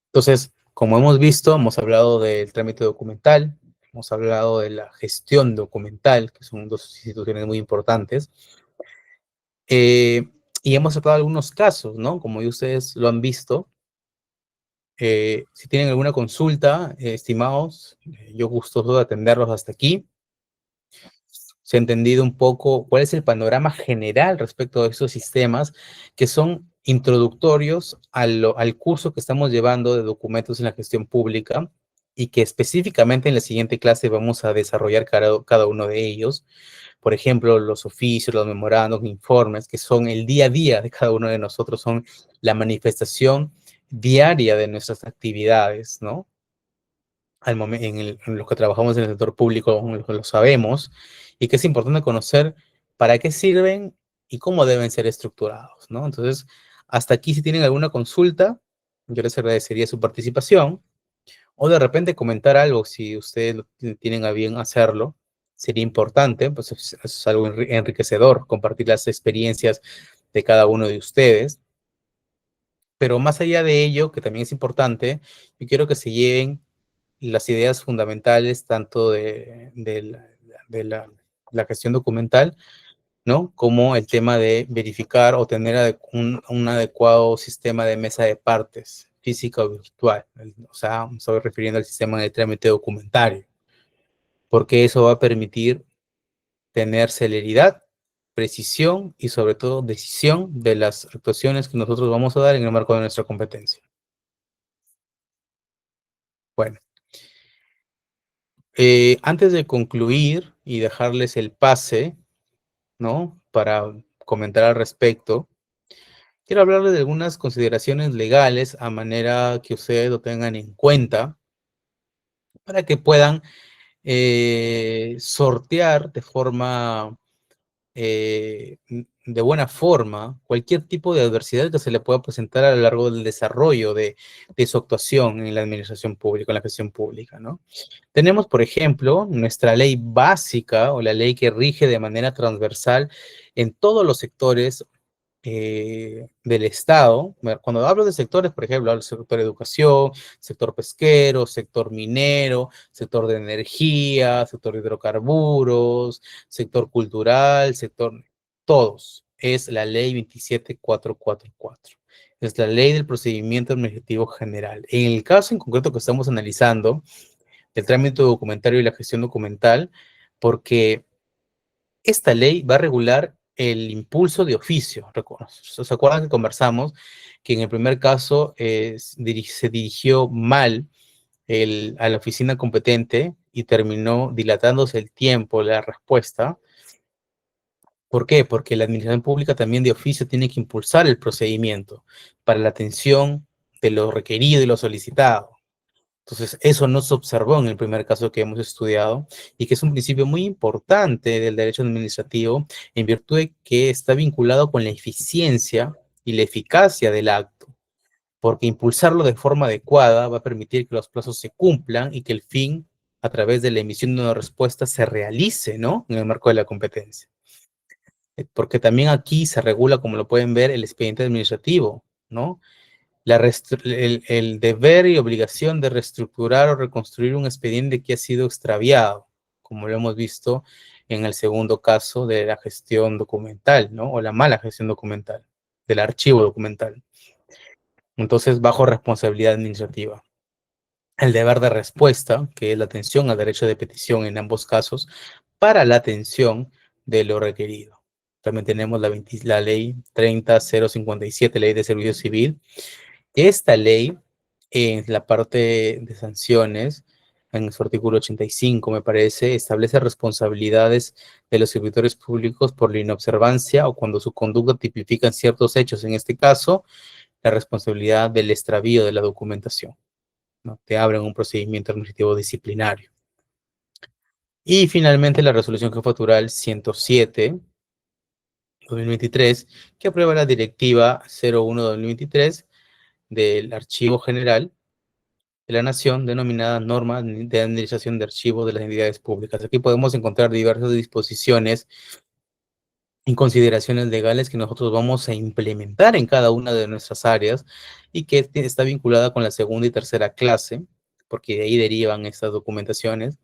Entonces, como hemos visto, hemos hablado del trámite documental, hemos hablado de la gestión documental, que son dos instituciones muy importantes, eh, y hemos tratado algunos casos, ¿no? Como ya ustedes lo han visto. Si tienen alguna consulta, estimados, yo gustoso de atenderlos hasta aquí. Se ha entendido un poco cuál es el panorama general respecto a estos sistemas que son introductorios al curso que estamos llevando de documentos en la gestión pública y que específicamente en la siguiente clase vamos a desarrollar cada uno de ellos. Por ejemplo, los oficios, los memorandos, informes, que son el día a día de cada uno de nosotros, son la manifestación diaria de nuestras actividades, ¿no? Al momento en los que trabajamos en el sector público lo sabemos, y que es importante conocer para qué sirven y cómo deben ser estructurados, ¿no? Entonces, hasta aquí, si tienen alguna consulta, yo les agradecería su participación, o de repente comentar algo, si ustedes tienen a bien hacerlo, sería importante, pues es algo enriquecedor compartir las experiencias de cada uno de ustedes. Pero más allá de ello, que también es importante, yo quiero que se lleven las ideas fundamentales tanto de la gestión documental, ¿no? Como el tema de verificar o tener un adecuado sistema de mesa de partes, física o virtual. O sea, me estoy refiriendo al sistema de trámite documentario, porque eso va a permitir tener celeridad, precisión y sobre todo decisión de las actuaciones que nosotros vamos a dar en el marco de nuestra competencia. Bueno. Antes de concluir y dejarles el pase, ¿no? Para comentar al respecto, quiero hablarles de algunas consideraciones legales a manera que ustedes lo tengan en cuenta para que puedan sortear de buena forma cualquier tipo de adversidad que se le pueda presentar a lo largo del desarrollo de su actuación en la administración pública, en la gestión pública, ¿no? Tenemos, por ejemplo, nuestra ley básica o la ley que rige de manera transversal en todos los sectores del Estado. Bueno, cuando hablo de sectores, por ejemplo, hablo del sector educación, sector pesquero, sector minero, sector de energía, sector de hidrocarburos, sector cultural, todos. Es la ley 27444. Es la ley del procedimiento administrativo general. En el caso en concreto que estamos analizando, el trámite documentario y la gestión documental, porque esta ley va a regular el impulso de oficio. ¿Se acuerdan que conversamos que en el primer caso se dirigió mal a la oficina competente y terminó dilatándose el tiempo, la respuesta? ¿Por qué? Porque la administración pública también de oficio tiene que impulsar el procedimiento para la atención de lo requerido y lo solicitado. Entonces, eso no se observó en el primer caso que hemos estudiado y que es un principio muy importante del derecho administrativo en virtud de que está vinculado con la eficiencia y la eficacia del acto, porque impulsarlo de forma adecuada va a permitir que los plazos se cumplan y que el fin, a través de la emisión de una respuesta, se realice, ¿no? En el marco de la competencia. Porque también aquí se regula, como lo pueden ver, el expediente administrativo, ¿no? El deber y obligación de reestructurar o reconstruir un expediente que ha sido extraviado, como lo hemos visto en el segundo caso de la gestión documental, ¿no? O la mala gestión documental, del archivo documental. Entonces, bajo responsabilidad administrativa. El deber de respuesta, que es la atención al derecho de petición en ambos casos, para la atención de lo requerido. También tenemos la ley 30057, ley de servicio civil. Esta ley, en la parte de sanciones, en su artículo 85, me parece, establece responsabilidades de los servidores públicos por la inobservancia o cuando su conducta tipifica ciertos hechos. En este caso, la responsabilidad del extravío de la documentación, ¿no? Te abren un procedimiento administrativo disciplinario. Y finalmente, la resolución jefatural 107/2023, que aprueba la directiva 01/2023 del Archivo General de la Nación, denominada Norma de Administración de Archivos de las Entidades Públicas. Aquí podemos encontrar diversas disposiciones y consideraciones legales que nosotros vamos a implementar en cada una de nuestras áreas y que está vinculada con la segunda y tercera clase, porque de ahí derivan estas documentaciones,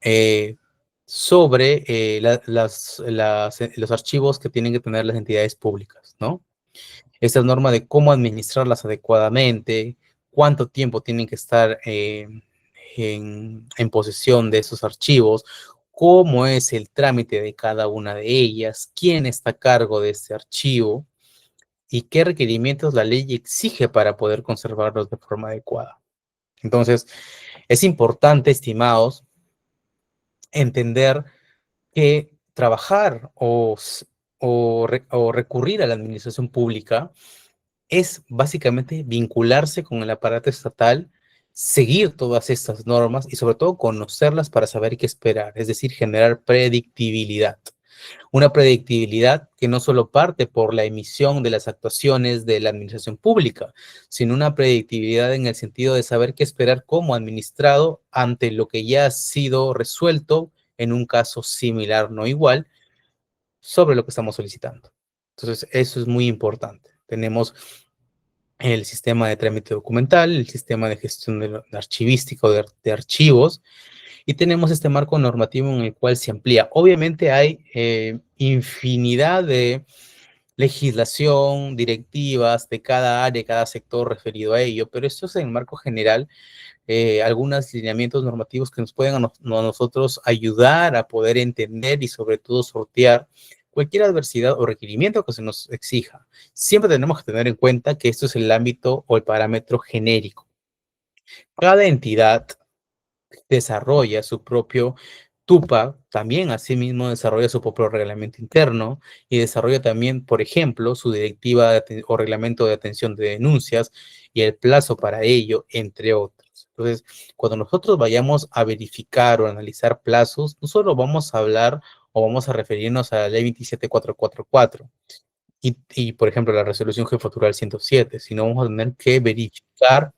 eh, sobre los archivos que tienen que tener las entidades públicas, ¿no? Esta norma de cómo administrarlas adecuadamente, cuánto tiempo tienen que estar en posesión de esos archivos, cómo es el trámite de cada una de ellas, quién está a cargo de este archivo y qué requerimientos la ley exige para poder conservarlos de forma adecuada. Entonces, es importante, estimados, entender que trabajar o recurrir a la administración pública es básicamente vincularse con el aparato estatal, seguir todas estas normas y sobre todo conocerlas para saber qué esperar, es decir, generar predictibilidad. Una predictibilidad que no solo parte por la emisión de las actuaciones de la administración pública, sino una predictibilidad en el sentido de saber qué esperar como administrado ante lo que ya ha sido resuelto en un caso similar, no igual, sobre lo que estamos solicitando. Entonces, eso es muy importante. Tenemos el sistema de trámite documental, el sistema de gestión de archivístico de archivos, y tenemos este marco normativo en el cual se amplía. Obviamente hay infinidad de legislación, directivas de cada área, cada sector referido a ello, pero esto es en el marco general, algunos lineamientos normativos que nos pueden a nosotros ayudar a poder entender y sobre todo sortear cualquier adversidad o requerimiento que se nos exija. Siempre tenemos que tener en cuenta que esto es el ámbito o el parámetro genérico. Cada entidad desarrolla su propio TUPA, también asimismo desarrolla su propio reglamento interno y desarrolla también, por ejemplo, su directiva o reglamento de atención de denuncias y el plazo para ello, entre otros. Entonces, cuando nosotros vayamos a verificar o analizar plazos, no solo vamos a hablar o vamos a referirnos a la ley 27444 por ejemplo, la resolución jefatural 107, sino vamos a tener que verificar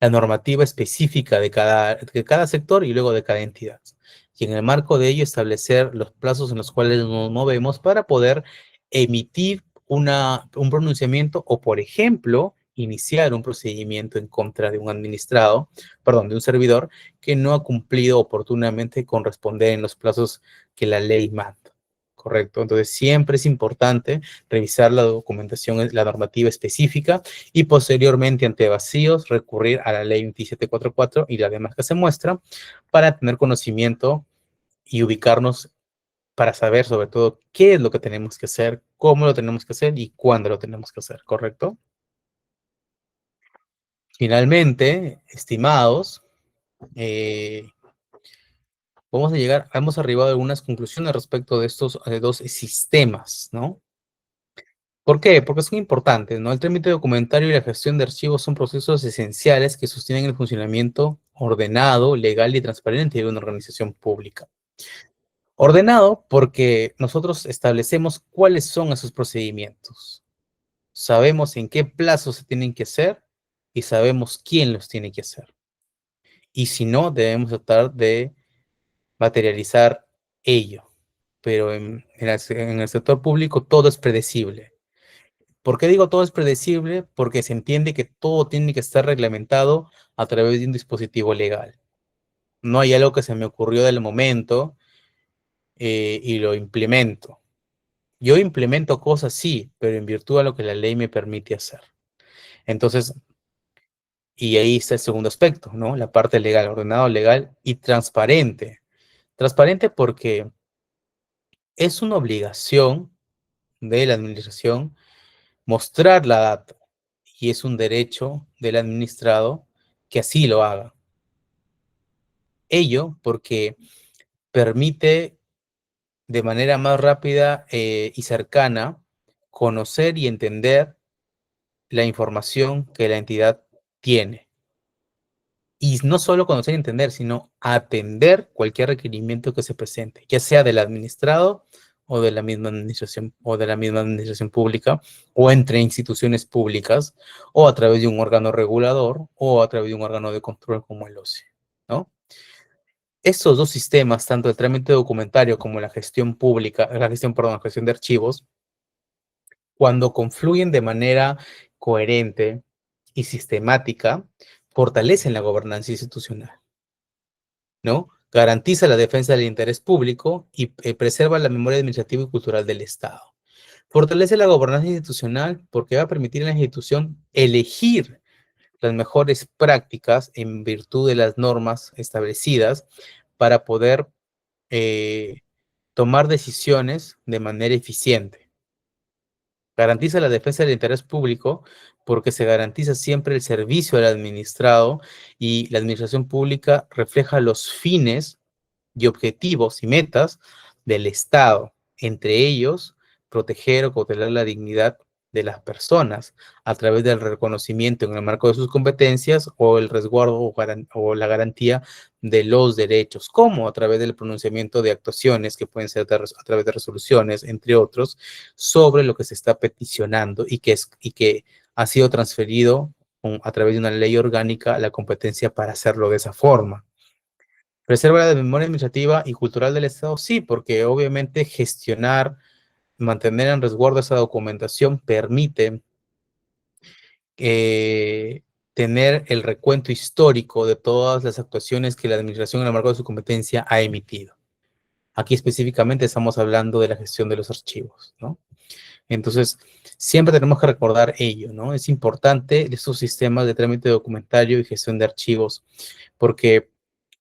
la normativa específica de cada sector y luego de cada entidad. Y en el marco de ello establecer los plazos en los cuales nos movemos para poder emitir un pronunciamiento o, por ejemplo, iniciar un procedimiento en contra de un administrado, perdón, de un servidor que no ha cumplido oportunamente con responder en los plazos que la ley manda. ¿Correcto? Entonces, siempre es importante revisar la documentación, la normativa específica y posteriormente, ante vacíos, recurrir a la ley 2744 y la demás que se muestra para tener conocimiento y ubicarnos para saber sobre todo qué es lo que tenemos que hacer, cómo lo tenemos que hacer y cuándo lo tenemos que hacer, ¿correcto? Finalmente, estimados, eh, hemos arribado a algunas conclusiones respecto de estos dos sistemas, ¿no? ¿Por qué? Porque son importantes, ¿no? El trámite documentario y la gestión de archivos son procesos esenciales que sostienen el funcionamiento ordenado, legal y transparente de una organización pública. Ordenado porque nosotros establecemos cuáles son esos procedimientos. Sabemos en qué plazo se tienen que hacer y sabemos quién los tiene que hacer. Y si no, debemos tratar de materializar ello. Pero en el sector público todo es predecible. ¿Por qué digo todo es predecible? Porque se entiende que todo tiene que estar reglamentado a través de un dispositivo legal. No hay algo que se me ocurrió del momento y lo implemento. Yo implemento cosas, sí, pero en virtud de lo que la ley me permite hacer. Entonces, y ahí está el segundo aspecto, ¿no? La parte legal, ordenado, legal y transparente. Transparente porque es una obligación de la administración mostrar la data y es un derecho del administrado que así lo haga. Ello porque permite de manera más rápida y cercana conocer y entender la información que la entidad tiene. Y no solo conocer y entender, sino atender cualquier requerimiento que se presente, ya sea del administrado o de la misma administración pública, o entre instituciones públicas, o a través de un órgano regulador, o a través de un órgano de control como el OCE, ¿no? Estos dos sistemas, tanto el trámite documentario como la gestión pública, la gestión de archivos, cuando confluyen de manera coherente y sistemática, fortalecen la gobernanza institucional. ¿no? Garantiza la defensa del interés público y preserva la memoria administrativa y cultural del Estado. Fortalece la gobernanza institucional porque va a permitir a la institución elegir las mejores prácticas en virtud de las normas establecidas para poder eh, tomar decisiones de manera eficiente. Garantiza la defensa del interés público porque se garantiza siempre el servicio al administrado y la administración pública refleja los fines y objetivos y metas del Estado, entre ellos proteger o cautelar la dignidad de las personas a través del reconocimiento en el marco de sus competencias o el resguardo o la garantía de los derechos, como a través del pronunciamiento de actuaciones que pueden ser a través de resoluciones, entre otros, sobre lo que se está peticionando y que ha sido transferido a través de una ley orgánica la competencia para hacerlo de esa forma. ¿Preserva la memoria administrativa y cultural del Estado? Sí, porque obviamente gestionar, mantener en resguardo esa documentación permite eh, tener el recuento histórico de todas las actuaciones que la administración en el marco de su competencia ha emitido. Aquí específicamente estamos hablando de la gestión de los archivos, ¿no? Entonces, siempre tenemos que recordar ello, ¿no? Es importante estos sistemas de trámite documentario y gestión de archivos, porque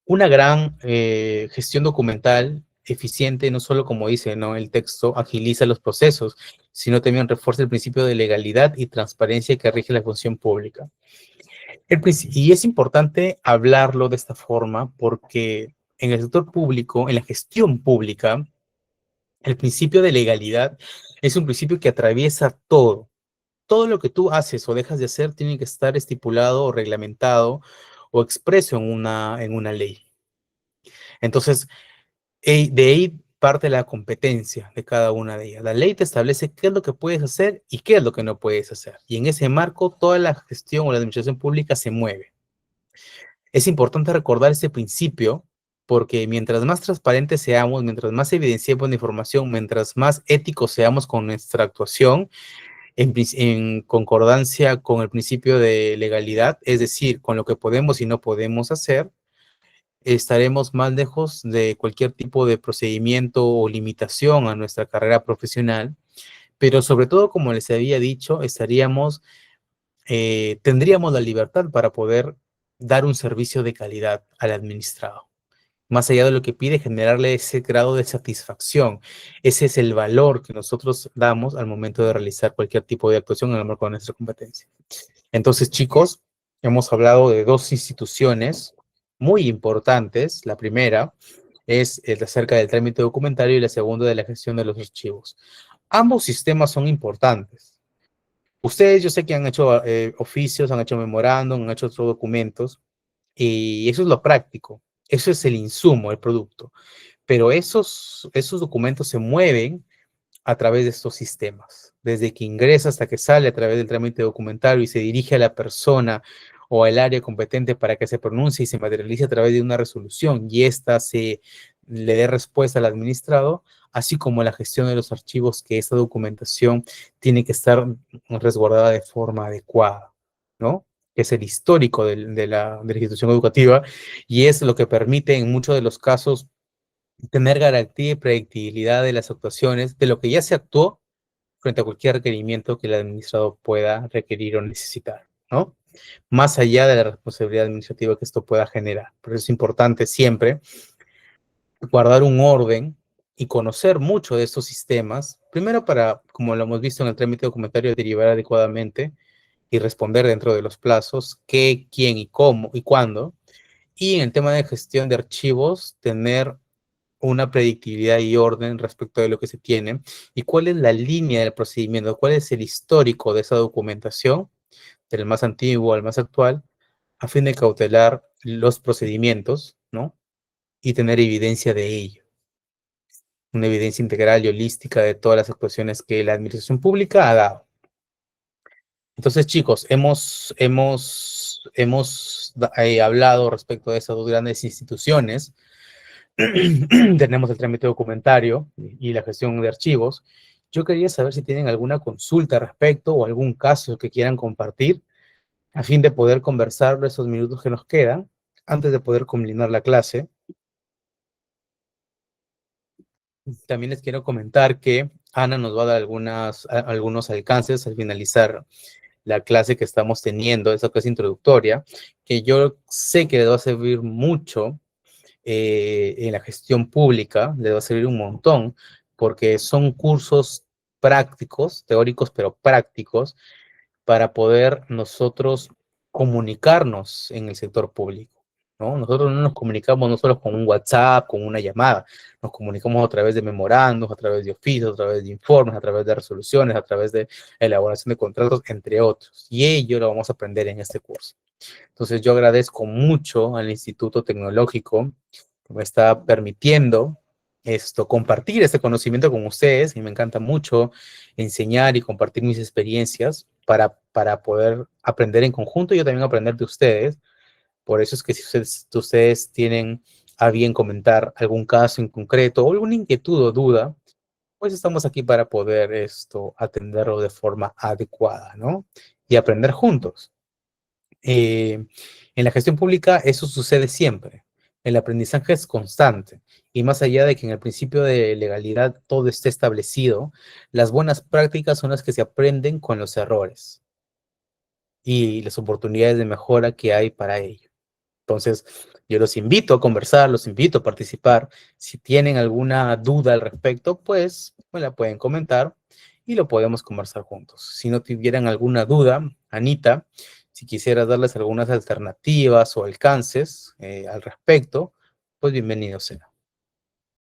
una gran gestión documental eficiente, no solo como dice, ¿no? El texto agiliza los procesos, sino también refuerza el principio de legalidad y transparencia que rige la función pública. Y es importante hablarlo de esta forma porque en el sector público, en la gestión pública, el principio de legalidad es un principio que atraviesa todo. Todo lo que tú haces o dejas de hacer tiene que estar estipulado o reglamentado o expreso en una ley. Entonces, de ahí parte la competencia de cada una de ellas. La ley te establece qué es lo que puedes hacer y qué es lo que no puedes hacer. Y en ese marco, toda la gestión o la administración pública se mueve. Es importante recordar este principio porque mientras más transparentes seamos, mientras más evidenciemos la información, mientras más éticos seamos con nuestra actuación, en concordancia con el principio de legalidad, es decir, con lo que podemos y no podemos hacer, estaremos más lejos de cualquier tipo de procedimiento o limitación a nuestra carrera profesional, pero sobre todo, como les había dicho, tendríamos la libertad para poder dar un servicio de calidad al administrado. Más allá de lo que pide, generarle ese grado de satisfacción. Ese es el valor que nosotros damos al momento de realizar cualquier tipo de actuación en el marco de nuestra competencia. Entonces, chicos, hemos hablado de dos instituciones muy importantes. La primera es acerca del trámite documentario y la segunda de la gestión de los archivos. Ambos sistemas son importantes. Ustedes, yo sé que han hecho oficios, han hecho memorándum, han hecho otros documentos, y eso es lo práctico. Eso es el insumo, el producto. Pero esos documentos se mueven a través de estos sistemas, desde que ingresa hasta que sale a través del trámite documentario y se dirige a la persona o al área competente para que se pronuncie y se materialice a través de una resolución y ésta se le dé respuesta al administrado, así como la gestión de los archivos, que esta documentación tiene que estar resguardada de forma adecuada, ¿no? Que es el histórico de la institución educativa y es lo que permite en muchos de los casos tener garantía y predictibilidad de las actuaciones, de lo que ya se actuó frente a cualquier requerimiento que el administrador pueda requerir o necesitar, ¿no? Más allá de la responsabilidad administrativa que esto pueda generar. Por eso es importante siempre guardar un orden y conocer mucho de estos sistemas, primero para, como lo hemos visto en el trámite documentario, derivar adecuadamente y responder dentro de los plazos, qué, quién y cómo y cuándo. Y en el tema de gestión de archivos, tener una predictibilidad y orden respecto de lo que se tiene y cuál es la línea del procedimiento, cuál es el histórico de esa documentación, del más antiguo al más actual, a fin de cautelar los procedimientos, ¿no? Y tener evidencia de ello, una evidencia integral y holística de todas las actuaciones que la administración pública ha dado. Entonces, chicos, hemos hablado respecto de esas dos grandes instituciones. Tenemos el trámite documentario y la gestión de archivos. Yo quería saber si tienen alguna consulta al respecto o algún caso que quieran compartir a fin de poder conversar esos minutos que nos quedan antes de poder culminar la clase. También les quiero comentar que Ana nos va a dar algunos alcances al finalizar la clase que estamos teniendo, esa clase introductoria, que yo sé que les va a servir mucho en la gestión pública, les va a servir un montón, porque son cursos prácticos, teóricos, pero prácticos, para poder nosotros comunicarnos en el sector público, ¿no? Nosotros no nos comunicamos no solo con un WhatsApp, con una llamada, nos comunicamos a través de memorandos, a través de oficios, a través de informes, a través de resoluciones, a través de elaboración de contratos, entre otros. Y ello lo vamos a aprender en este curso. Entonces yo agradezco mucho al Instituto Tecnológico que me está permitiendo compartir este conocimiento con ustedes y me encanta mucho enseñar y compartir mis experiencias para poder aprender en conjunto y yo también aprender de ustedes. Por eso es que si ustedes tienen a bien comentar algún caso en concreto o alguna inquietud o duda, pues estamos aquí para poder atenderlo de forma adecuada, ¿no? Y aprender juntos. Eh, en la gestión pública eso sucede siempre. El aprendizaje es constante y más allá de que en el principio de legalidad todo esté establecido, las buenas prácticas son las que se aprenden con los errores y las oportunidades de mejora que hay para ello. Entonces, yo los invito a conversar, los invito a participar. Si tienen alguna duda al respecto, pues me la pueden comentar y lo podemos conversar juntos. Si no tuvieran alguna duda, Anita, si quisieras darles algunas alternativas o alcances al respecto, pues bienvenido sea.